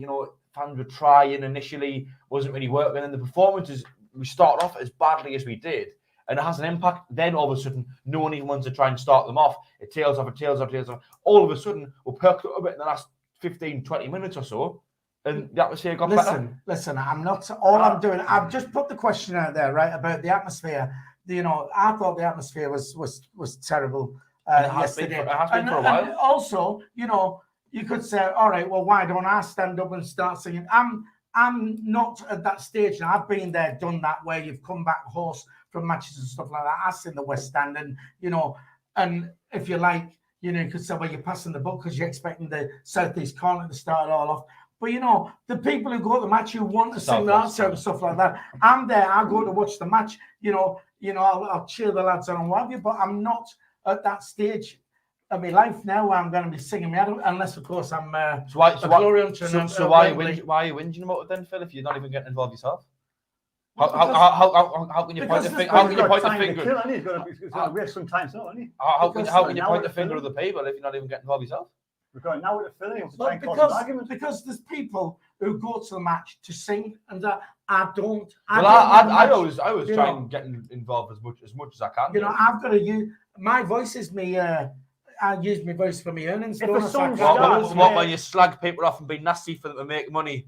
fans were trying initially, wasn't really working, and the performances we started off as badly as we did, and it has an impact. Then all of a sudden, no one even wants to try and start them off. It tails off. All of a sudden, we're perked up a bit in the last 15, 20 minutes or so. And the atmosphere got better. Listen, I'm not. All I'm doing, I've just put the question out there, right, about the atmosphere. I thought the atmosphere was terrible yesterday. It has been for a while. And also, you could say, all right, well, why don't I stand up and start singing? I'm not at that stage now. I've been there, done that, where you've come back hoarse from matches and stuff like that. I sing the West Stand, and and if you like, you could say, well, you're passing the buck because you're expecting the Southeast corner to start it all off. But the people who go to the match who want to sing the answer and stuff like that, I'm there. I go to watch the match. I'll cheer the lads on and what have you. But I'm not at that stage of my life now where I'm going to be singing me out, unless, of course, I'm So why are you whinging about it then, Phil, if you're not even getting involved yourself? How can you point the finger? How can you point the finger? He's got to waste some time, so isn't he? How can you point the finger at the people if you're not even getting involved yourself? We're going now with the Philly because there's people who go to the match to sing, and I don't. I always try and get involved as much as I can. You know, I've got to use my voice is me. I use my voice for my earnings. If a song starts, when you slag people off and be nasty for them to make money,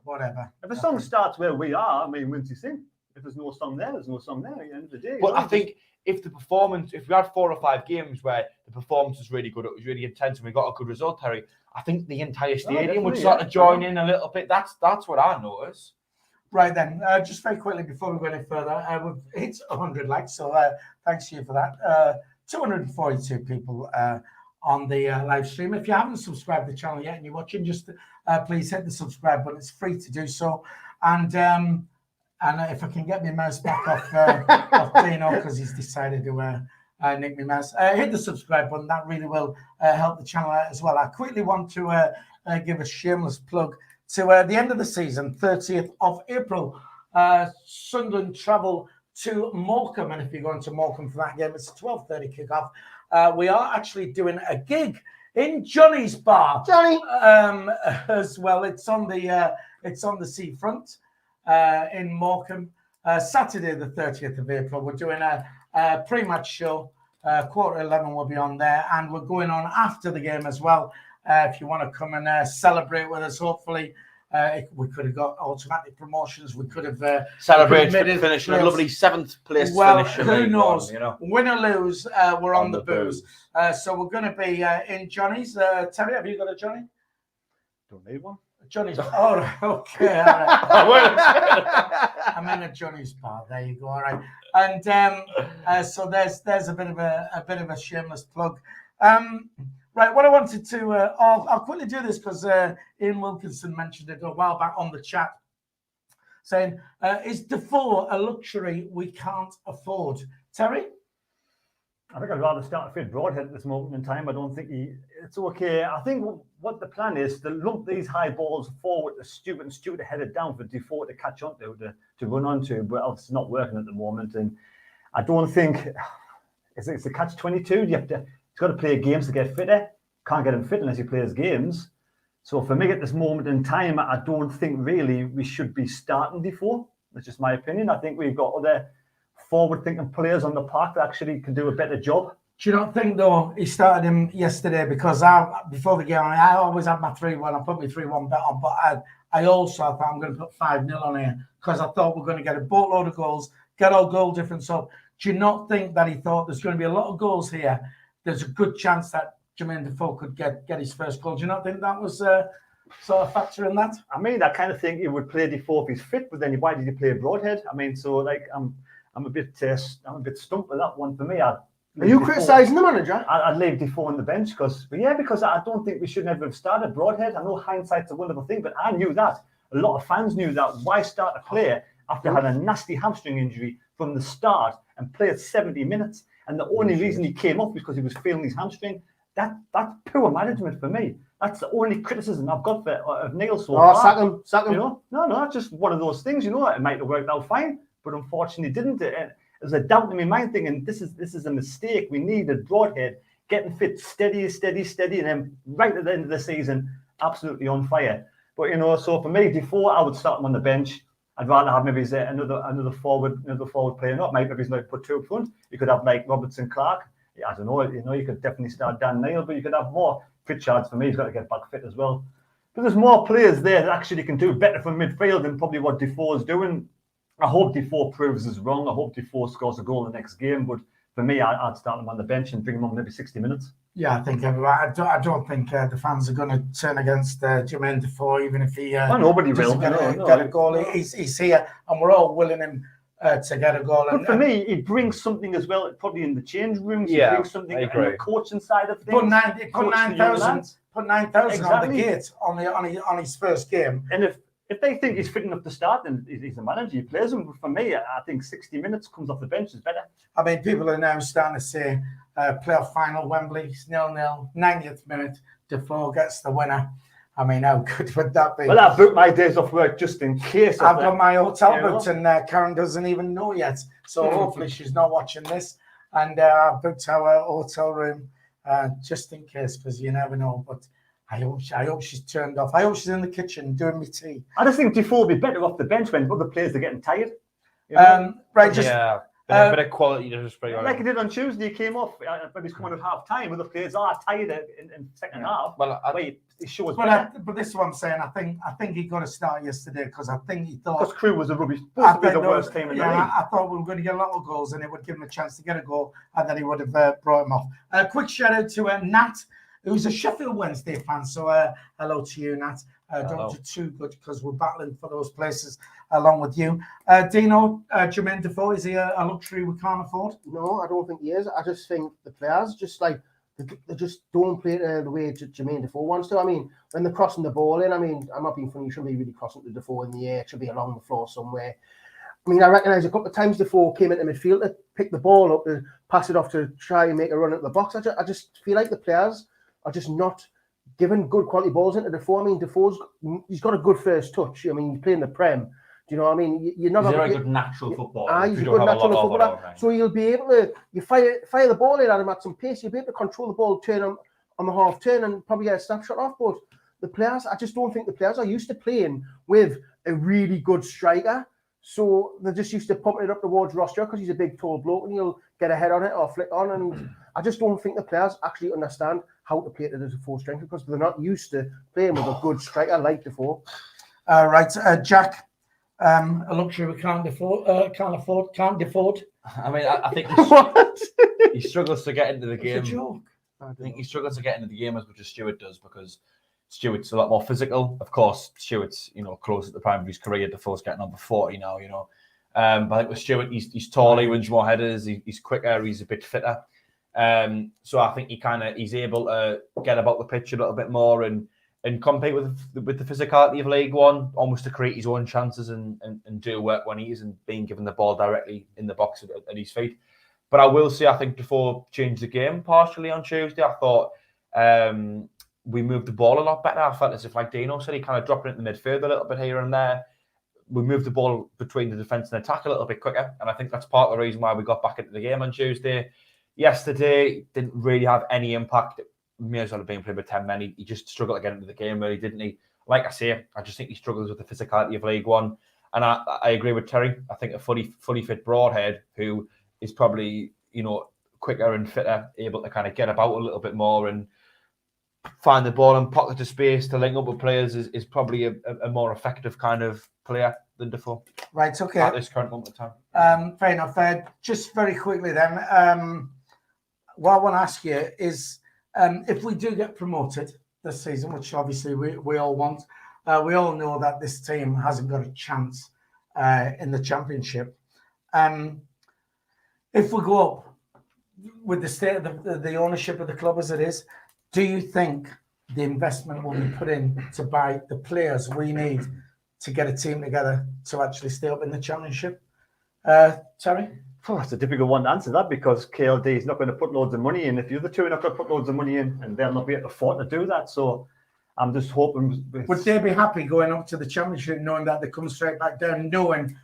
whatever. If a song starts where we are, I mean, when's he sing? If there's no song there, there's no song there. At the end of the day. But I think if we had 4 or 5 games where the performance was really good, it was really intense, and we got a good result, Terry, I think the entire stadium would sort of join in a little bit. That's what I notice. Right then, just very quickly before we go any further, we've hit 100 likes, so thanks to you for that. 242 people on the live stream. If you haven't subscribed to the channel yet and you're watching, just please hit the subscribe button. It's free to do so. And if I can get my mouse back off Dino, because he's decided to nick my mouse, hit the subscribe button. That really will help the channel out as well. I quickly want to give a shameless plug to the end of the season, 30th of April. Sunderland travel to Morecambe, and if you're going to Morecambe for that game, it's a 12:30 kickoff. We are actually doing a gig in Johnny's Bar, as well. It's on the seafront in Morecambe. Saturday, the 30th of April, we're doing a pre-match show. 11:15 will be on there, and we're going on after the game as well. If you want to come and celebrate with us, hopefully. We could have got automatic promotions. We could have celebrated finishing a lovely 7th place finish. Who knows? Win or lose, we're on the booze. So we're going to be in Johnny's. Terry, have you got a Johnny? Don't need one. Johnny's. Oh, okay. All right. I'm in a Johnny's bar. There you go. All right. And so there's a bit of a shameless plug. Right, what I wanted to, I'll quickly do this because Ian Wilkinson mentioned it a while back on the chat, saying, is Defoe a luxury we can't afford? Terry? I think I'd rather start a fit Broadhead at this moment in time. I don't think it's okay. I think what the plan is to lump these high balls forward to Stewart and Stewart to head it down for Defoe to catch on to run onto, but it's not working at the moment. And I don't think it's a catch-22. He's got to play games to get fitter. Can't get him fit unless he plays games. So for me, at this moment in time, I don't think really we should be starting Defoe. That's just my opinion. I think we've got other forward-thinking players on the park that actually can do a better job. Do you not think, though, he started him yesterday? Because before the game, I always had my 3-1. I put my 3-1 bet on, but I also thought I'm going to put 5-0 on here because I thought we're going to get a boatload of goals, get our goal difference up. Do you not think that he thought there's going to be a lot of goals here? There's a good chance that Jermaine Defoe could get his first goal. Do you not think that was sort of factor in that? I mean, I kind of think he would play Defoe if he's fit, but then why did he play Broadhead? I mean, so like I'm a bit stumped with that one. For me, are you criticising the manager? I'd leave Defoe on the bench because I don't think we should never have started Broadhead. I know hindsight's a wonderful thing, but I knew that. A lot of fans knew that. Why start a player after having a nasty hamstring injury from the start and play 70 minutes? And the only reason he came off was because he was feeling his hamstring. That's poor management for me. That's the only criticism I've got of Neil so far. Sack him. No, that's just one of those things. It might have worked out fine, but unfortunately didn't. There's a doubt in my mind thinking this is a mistake. We needed Broadhead getting fit, steady, and then right at the end of the season, absolutely on fire. But so for me, Defoe, I would start him on the bench. I'd rather have maybe another forward player. Not maybe he's not put 2 up front. You could have like Robertson Clark. I don't know. You could definitely start Dan Neil, but you could have more. Pritchard's for me. He's got to get back fit as well. But there's more players there that actually can do better from midfield than probably what Defoe's doing. I hope Defoe proves us wrong. I hope Defoe scores a goal in the next game. But for me, I'd start him on the bench and bring him on maybe 60 minutes. Yeah, I think everyone. I don't think the fans are going to turn against Jermaine Defoe, even if he nobody will get a goal. He's here, and we're all willing him to get a goal. But for me, he brings something as well. Probably in the change rooms, he brings something on the coaching side of things. Put 9,000 on the gate on his first game. And if they think he's fit enough to start, then he's a manager. He plays him. But for me, I think 60 minutes comes off the bench is better. I mean, people are now starting to say playoff final, Wembley, 0-0, 90th minute. Defoe gets the winner. I mean, how good would that be? Well, I booked my days off work just in case. I've got my hotel booked, and Karen doesn't even know yet. So hopefully she's not watching this. And I booked our hotel room just in case, because you never know. But I hope she's turned off. I hope she's in the kitchen doing me tea. I just think Defoe would be better off the bench when other players are getting tired. Right, just a bit of quality to just bring on. Like he did on Tuesday, he came off, but he's coming at half time. Other players are tired in second half. Well, he shows but this is what I'm saying. I think he got to start yesterday because I think he thought because Crewe was a rubbish, supposed to be the worst team in the league. I thought we were going to get a lot of goals and it would give him a chance to get a goal, and then he would have brought him off. A quick shout out to Nat, who's a Sheffield Wednesday fan. So hello to you, Nat. Don't do too good because we're battling for those places along with you. Dino, Jermaine Defoe, is he a luxury we can't afford? No, I don't think he is. I just think the players they just don't play it the way Jermaine Defoe wants to. I mean, when they're crossing the ball in, I mean, I'm not being funny, you shouldn't be really crossing the Defoe in the air. It should be along the floor somewhere. I mean, I recognise a couple of times Defoe came into midfield to pick the ball up, to pass it off to try and make a run at the box. I just feel like the players are just not giving good quality balls into Defoe. I mean, he's got a good first touch. I mean, he's playing the Prem. Do you know what I mean? You're not he's a very good natural footballer. He's a good natural footballer. So you'll be able to fire the ball in at him at some pace. You'll be able to control the ball, turn on the half turn, and probably get a snapshot off. But the players, I just don't think the players are used to playing with a really good striker. So they're just used to pumping it up towards Roster because he's a big, tall bloke and he'll get a head on it or flick on. And I just don't think the players actually understand how to play it as a full strength because they're not used to playing with a good striker like Defoe. Right, Jack. A luxury we can't afford. Can't afford. I mean, I think he struggles to get into the game. It's a joke. I think he struggles to get into the game as much as Stewart does because Stewart's a lot more physical. Of course, Stewart's close at the prime of his career. Defoe's getting on for 40 now. But I think with Stewart, he's taller, he wins more headers, he's quicker, he's a bit fitter. So I think he's able to get about the pitch a little bit more and compete with the physicality of League One, almost to create his own chances and do work when he isn't being given the ball directly in the box at his feet. But I will say, I think Defoe changed the game partially on Tuesday. I thought we moved the ball a lot better. I felt as if, like Dino said, he kind of dropped it in the midfield a little bit here and there. We moved the ball between the defence and attack a little bit quicker. And I think that's part of the reason why we got back into the game on Tuesday. Yesterday, didn't really have any impact. May as well have been playing with 10 men. He just struggled to get into the game, really, didn't he? Like I say, I just think he struggles with the physicality of League One. And I agree with Terry. I think a fully fit Broadhead, who is probably, quicker and fitter, able to kind of get about a little bit more and find the ball and pocket of space to link up with players is probably a more effective kind of player than Defoe. Right, okay. At this current moment of time. Fair enough. Just very quickly then, what I want to ask you is, if we do get promoted this season, which obviously we all want, we all know that this team hasn't got a chance in the Championship. If we go up with the state of the ownership of the club as it is, do you think the investment will be put in to buy the players we need to get a team together to actually stay up in the Championship? Terry? Oh, that's a difficult one to answer that because KLD is not going to put loads of money in. If the other two are not going to put loads of money in, and they'll not be able to afford to do that. So I'm just hoping. Would they be happy going up to the Championship knowing that they come straight back down, knowing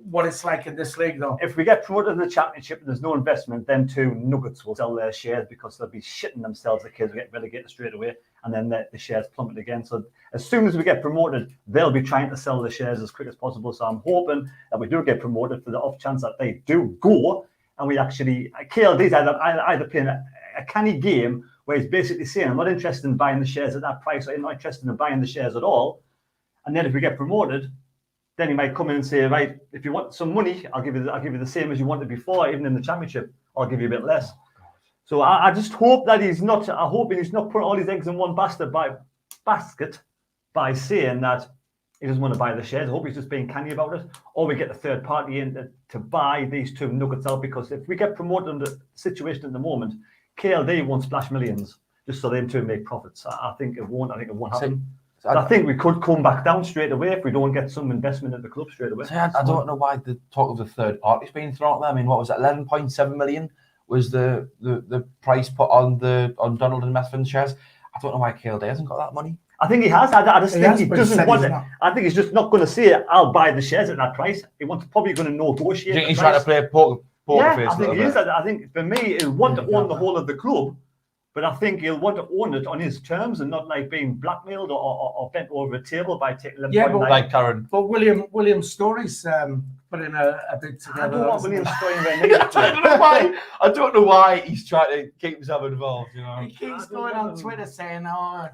what it's like in this league, though? If we get promoted to the Championship and there's no investment, then two Nuggets will sell their shares because they'll be shitting themselves. The kids will get relegated straight away, and then the shares plummet again. So as soon as we get promoted, they'll be trying to sell the shares as quick as possible. So I'm hoping that we do get promoted for the off chance that they do go, and we actually KLD's either playing a canny game where he's basically saying, I'm not interested in buying the shares at that price, or I'm not interested in buying the shares at all. And then if we get promoted, then he might come in and say, right, if you want some money, I'll give you the same as you wanted before, even in the Championship, or I'll give you a bit less. So I just hope that he's not putting all his eggs in one basket by saying that he doesn't want to buy the shares. I hope he's just being canny about it. Or we get the third party in to buy these two Nuggets out, because if we get promoted in the situation at the moment, KLD won't splash millions just so them two make profits. I think it won't happen. I think we could come back down straight away if we don't get some investment at the club straight away. I don't know why the talk of the third party's been thrown out there. I mean, what was that, 11.7 million was the price put on Donald and Methven's shares. I don't know why KLD hasn't got that money. I think he has. I just think he doesn't want it. Not. I think he's just not going to say, I'll buy the shares at that price. He wants probably going to negotiate. Do you think he's trying to play poker face? I think he is. I think for me, he'll want to own the whole of the club, but I think he'll want to own it on his terms and not like being blackmailed or bent over a table by taking them. Yeah, but like Karen. But William Story's putting a bid together. I don't want William Story I don't know why he's trying to keep himself involved. You know, he keeps going on Twitter saying, "Oh,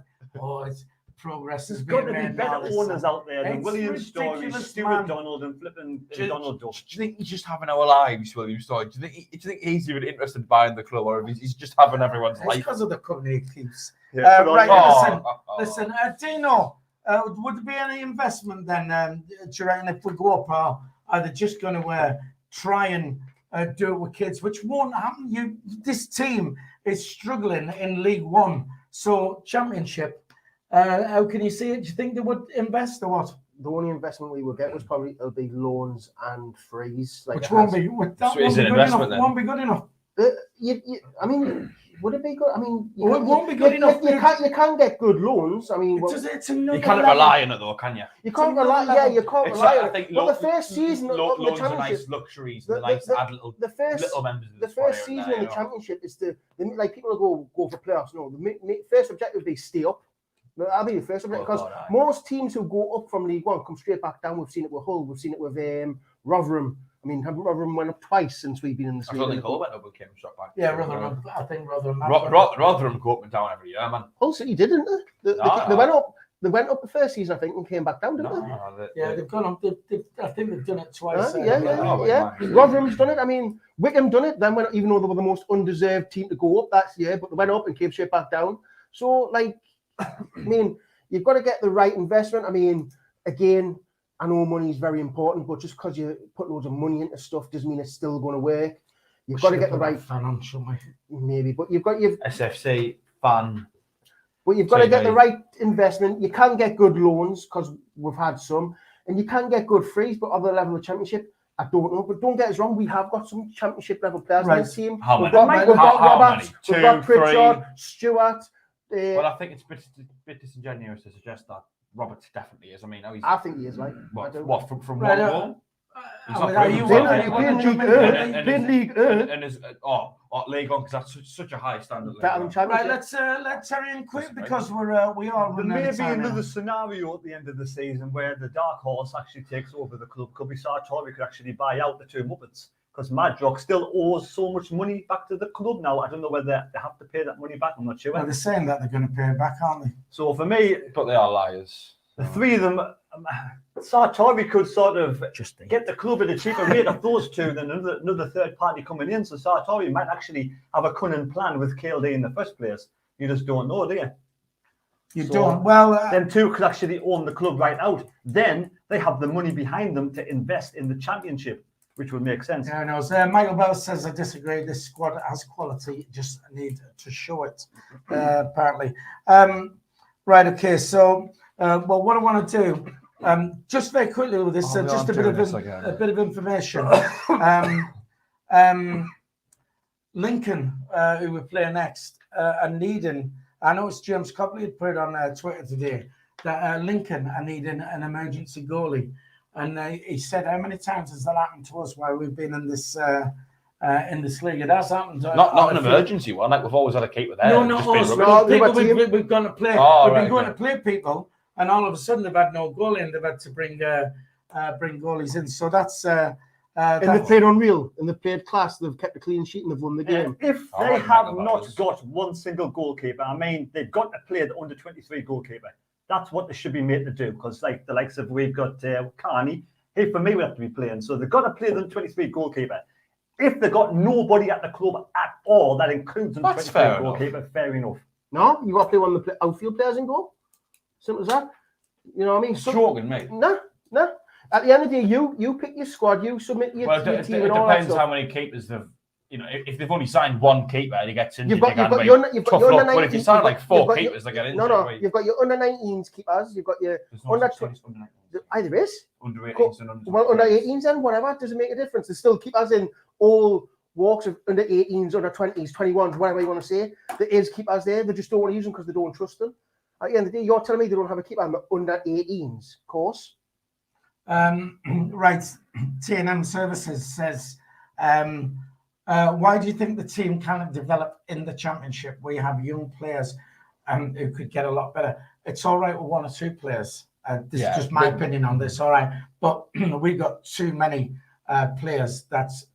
it's progress is There's got to being be made." better owners out there than It's William Story, ridiculous, Stuart man. Donald, and flipping Donald Duck. Do you think he's just having our lives, William Story? Do you think he's even interested in buying the club, or if he's just having everyone's It's life? because of the company he keeps. Yeah, Right, listen, Dino, would there be any investment then, do you reckon, if we go up, or are they just going to try and do it with kids, which won't happen? This team is struggling in League One, so Championship. How can you see it? Do you think they would invest or what? The only investment we will get was probably it'll be loans and frees. Like Which won't be. That So is it investment then? Won't be good enough. I mean, would it be good? I mean, It won't be good enough. You can get good loans. I mean, It's another You can't level. rely on it though, can you? you can't rely. Yeah, you can't It's rely like, on I it. think Well, the first season of the loans are championship, nice luxuries. the- The nice the- add little the first members. Of the the first squad here and season there, in the championship is like people go for playoffs. No, the first objective would be stay up. That'll be the first objective because most teams who go up from League One come straight back down. We've seen it with Hull. We've seen it with Rotherham. I mean, Rotherham went up twice since we've been in this I league. don't think Hull went up and came straight back. Yeah, Rotherham. I think Rotherham. Rotherham go up and down every year, man. Hull City didn't they? They went up. They went up the first season, I think, and came back down, didn't they? Yeah, they've gone up. I think they've done it twice. Yeah. Rotherham's done it. I mean, Wickham done it. Then went, even though they were the most undeserved team to go up that year, but they went up and came straight back down. So, like, I mean, you've got to get the right investment. I mean, again, I know money is very important, but just because you put loads of money into stuff doesn't mean it's still going to work. You've got to get the right financial, maybe, but you've SFC Fan. But you've got to get the right investment. You can get good loans because we've had some, and you can get good frees. But other level of championship, I don't know. But don't get us wrong, we have got some championship level players in this team. How We've many? got Roberts, Two, we've got Pritchard, three. Stewart. Well, I think it's a bit disingenuous to suggest that Roberts definitely is. I mean, I think he is, like. What from Right, one goal? Playing League and is League On because that's such a high standard. better than Right, championship. let's hurry and quick because we are There running may out of be time another now. scenario at the end of the season where the dark horse actually takes over the club. Could be Sartori could actually buy out the two Muppets because Madrock still owes so much money back to the club now. I don't know whether they have to pay that money back. I'm not sure. Well, they're saying that they're going to pay it back, aren't they? So for me, But they are liars. the three of them, Sartori could sort of get the club at a cheaper rate of those two than another third party coming in. So Sartori might actually have a cunning plan with KLD in the first place. You just don't know, do you? You don't. Well, them two could actually own the club right out. Then they have the money behind them to invest in the championship, which would make sense. yeah, no. So Michael Bell says, I disagree. This squad has quality, just need to show it, apparently. Right, okay. So, well, what I want to do, just very quickly with this, just a bit of information. Lincoln, who we play next, are needing, I know it's James Copley had put it on Twitter today, that Lincoln are needing an emergency goalie. And he said, how many times has that happened to us while we've been in this league? It has happened. Not an emergency one. Like we've always had a keeper there. No, not us. We've gone to play. We've been going to play people, and all of a sudden they've had no goalie, and they've had to bring goalies in. So that's. And they've played unreal, and they've played class. They've kept a clean sheet, and they've won the game. If they have not got one single goalkeeper, I mean, they've got to play the under-23 goalkeeper. That's what they should be made to do, because like the likes of we've got Carney, he for me would have to be playing. So they've got to play the 23 goalkeeper. If they've got nobody at the club at all, that includes the 23 goalkeeper, fair enough. No, you got to play one of the outfield players in goal. Simple as that. You know what I mean? Joking, mate. No. At the end of the day, you pick your squad, you submit your team. It depends how many keepers they've. You know, if they've only signed one keeper and he gets injured, you've got your under 19s. But if you sign like four keepers, they get injured. No, you've got your under 19s keepers. You've got your under 20s. There is under 18s and under 18s and whatever. It doesn't make a difference. There's still keepers in all walks of under 18s, under 20s, 21s, whatever you want to say. There is keepers there. They just don't want to use them because they don't trust them. At the end of the day, you're telling me they don't have a keeper under 18s course? Right. T&M Services says, why do you think the team can't develop in the Championship where you have young players who could get a lot better? It's all right with 1 or 2 players. This is just my opinion on this, all right? But we've got too many players that's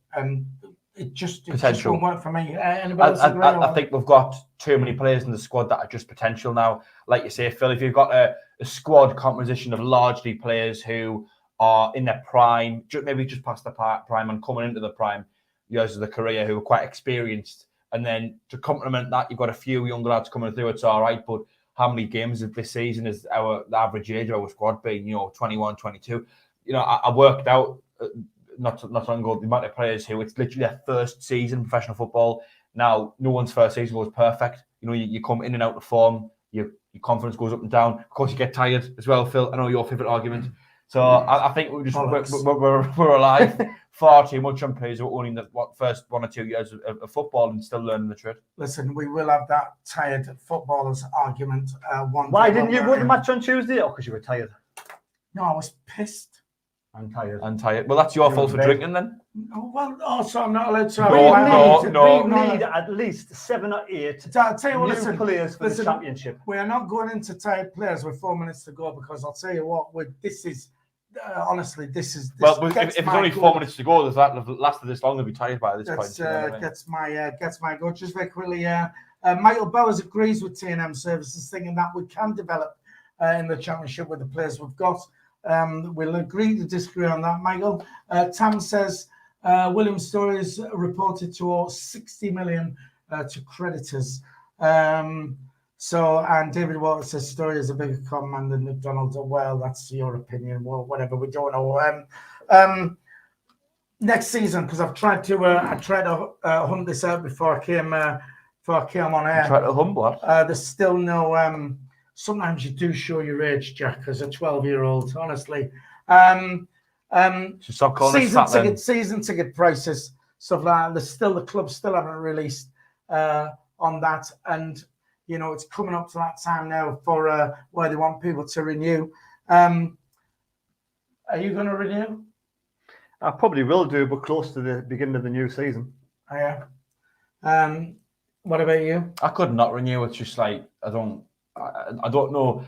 it just won't work for me. Anybody else agree? I think we've got too many players in the squad that are just potential now. Like you say, Phil, if you've got a squad composition of largely players who are in their prime, maybe just past the prime and coming into the prime years of the career, who are quite experienced, and then to complement that, you've got a few young lads coming through. It's all right, but how many games of this season is the average age of our squad being? 21, 22. I worked out not long ago the amount of players who it's literally their first season in professional football. Now, no one's first season was perfect. You come in and out of form, your confidence goes up and down. Of course, you get tired as well, Phil. I know your favourite argument. So I think we're alive far too much on players who are only in the first 1 or 2 years of football and still learning the trade. Listen, we will have that tired footballers argument. Why didn't you go to the match on Tuesday? Or because you were tired? No, I was pissed. I'm tired. Well, that's your fault for drinking then. Oh, well, also I'm not allowed to. We need at least 7 or 8 I'll tell you what, new players for the Championship. We are not going into tired players with 4 minutes to go, because I'll tell you what, this is honestly, this is. Well, if it's only 4 minutes to go, does that lasted this long? They'll be tired by this point. Gets my goal. Just very quickly, Michael Bowers agrees with T&M Services, thinking that we can develop in the Championship with the players we've got. We'll agree to disagree on that, Michael. Tam says William Story is reported to owe 60 million to creditors. And David Walker says Story is a bigger con man than McDonald's. Well, that's your opinion. Well, whatever, we don't know. Next season, because I've tried to hunt this out before I came on air. Try to hunt what? There's still no. Sometimes you do show your age, Jack, as a 12-year-old, honestly. Season ticket prices, stuff like that. The club still haven't released on that. And, it's coming up to that time now for where they want people to renew. Are you going to renew? I probably will do, but close to the beginning of the new season. Oh, yeah. What about you? I could not renew. It's just like, I don't know.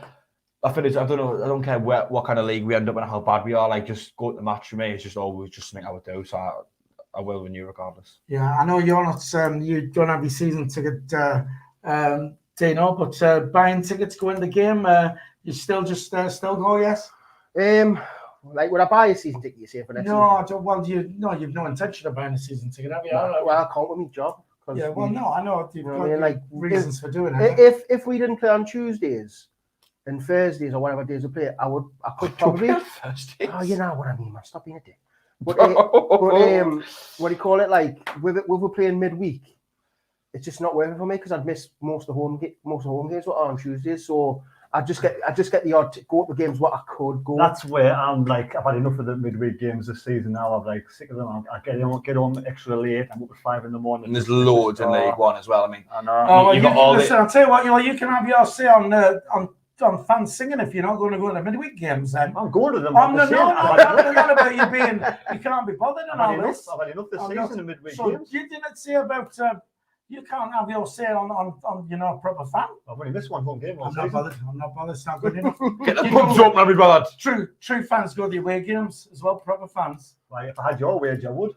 I don't care what kind of league we end up in, how bad we are. Like, just go to the match for me. It's just always just something I would do. So I will renew regardless. Yeah, I know you're not. You don't have your season ticket, Dino, but buying tickets going to the game, you still go? Yes. Like, would I buy a season ticket? You say for next season? Well, you've no intention of buying a season ticket, have you? No, well, I can't with my job. Yeah, well, no, I know you've got like reasons for doing it. If we didn't play on Tuesdays and Thursdays or whatever days we play, I could probably. Oh, you know what I mean, man. Stop being a dick. But what do you call it? Like, with we playing midweek, it's just not working for me because I'd miss most of the home games were on Tuesdays. So I just get the odd go to the games what I could go. That's where I'm like, I've had enough of the midweek games this season now. I'm like sick of them. I get home extra late. I'm up at 5 a.m. And there's loads in League One as well. I mean, I know. I'll tell you what, you can have your say on fans singing if you're not going to go to the midweek games. Then I'm going to them. I'm not about you being. You can't be bothered and all this. I've had enough this season in midweek games. You didn't say about. You can't have your say on a proper fan. I've only missed one home game. I'm not bothered. It's not good enough. Get the pubs open, everybody. True fans go to the away games as well. Proper fans. Right, if I had your wage, I would.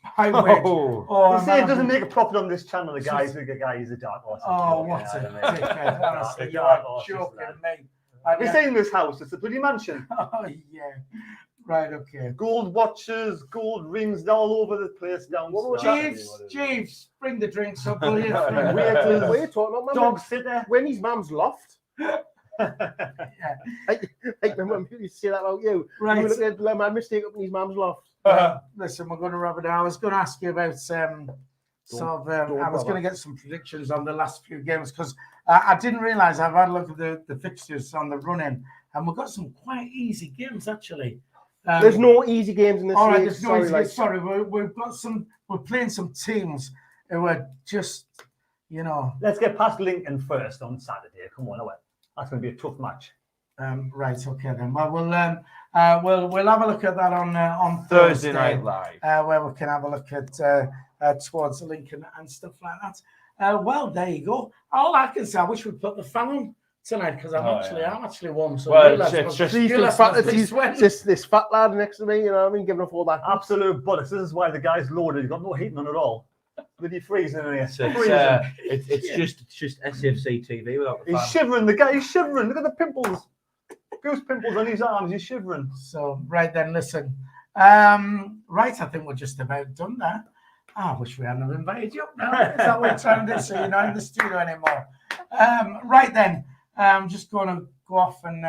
High wage. You say it doesn't make a profit on this channel. The guy's a dark horse. Oh, what a dickhead! Honestly, you're joking me. We're saying this house. It's a bloody mansion. Oh yeah. Right, okay. Gold watches, gold rings all over the place down. Jeeves, bring the drinks up, will you? What are you talking about, man? Dog sit there. When his mum's loft. Yeah. Like when people say that about you. Right. You look at my mistake up in his mum's loft. Listen, we're going to rub it down. I was going to ask you about I was going to get some predictions on the last few games because I didn't realise I've had a look at the fixtures on the run-in and we've got some quite easy games actually. There's no easy games in this all right, league. there's no easy. like- Sorry, we've got some. We're playing some teams who are just, you know. Let's get past Lincoln first on Saturday. Come on, away. That's going to be a tough match. Right. Okay then. Well, we'll have a look at that on Thursday Night Live. where we can have a look at towards Lincoln and stuff like that. Well, there you go. All I can say, I wish we'd put the fan on tonight because I'm actually warm. So Well, you lads it's must- just- you He's lads fat, must be it's sweating. this fat lad next to me, you know what I mean, giving off all that. Absolute bullets. This is why the guy's loaded. He's got no heating on at all. Bloody freezing in here. It's just SAFC TV without the He's fan. shivering. The guy, he's shivering. Look at the pimples. Goose pimples on his arms. He's shivering. So right then, listen. Right, I think we're just about done there. I wish we hadn't have invited you up now. Is that what we're trying to do? So you're not in the studio anymore. Right then, I'm just going to go off and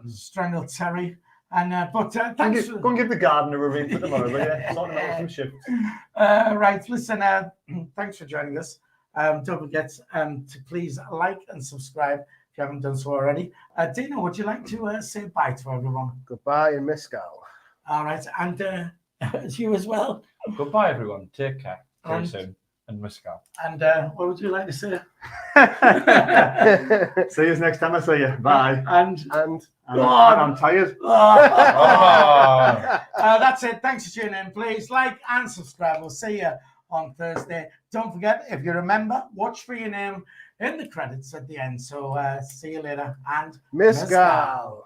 strangle Terry. And but thanks. Go and give the gardener a ring for tomorrow, will you? Sort him out with some shifts. Right, listen. Thanks for joining us. Don't forget to please like and subscribe if you haven't done so already. Dino, would you like to say bye to everyone? Goodbye and mescal. All right, and you as well. Goodbye, everyone. Take care. See you And- soon. And Muscat. And what would you like to say? See you next time I see you. Bye. And I'm tired. That's it. Thanks for tuning in. Please like and subscribe. We'll see you on Thursday. Don't forget, if you remember, watch for your name in the credits at the end. So see you later. And mescal.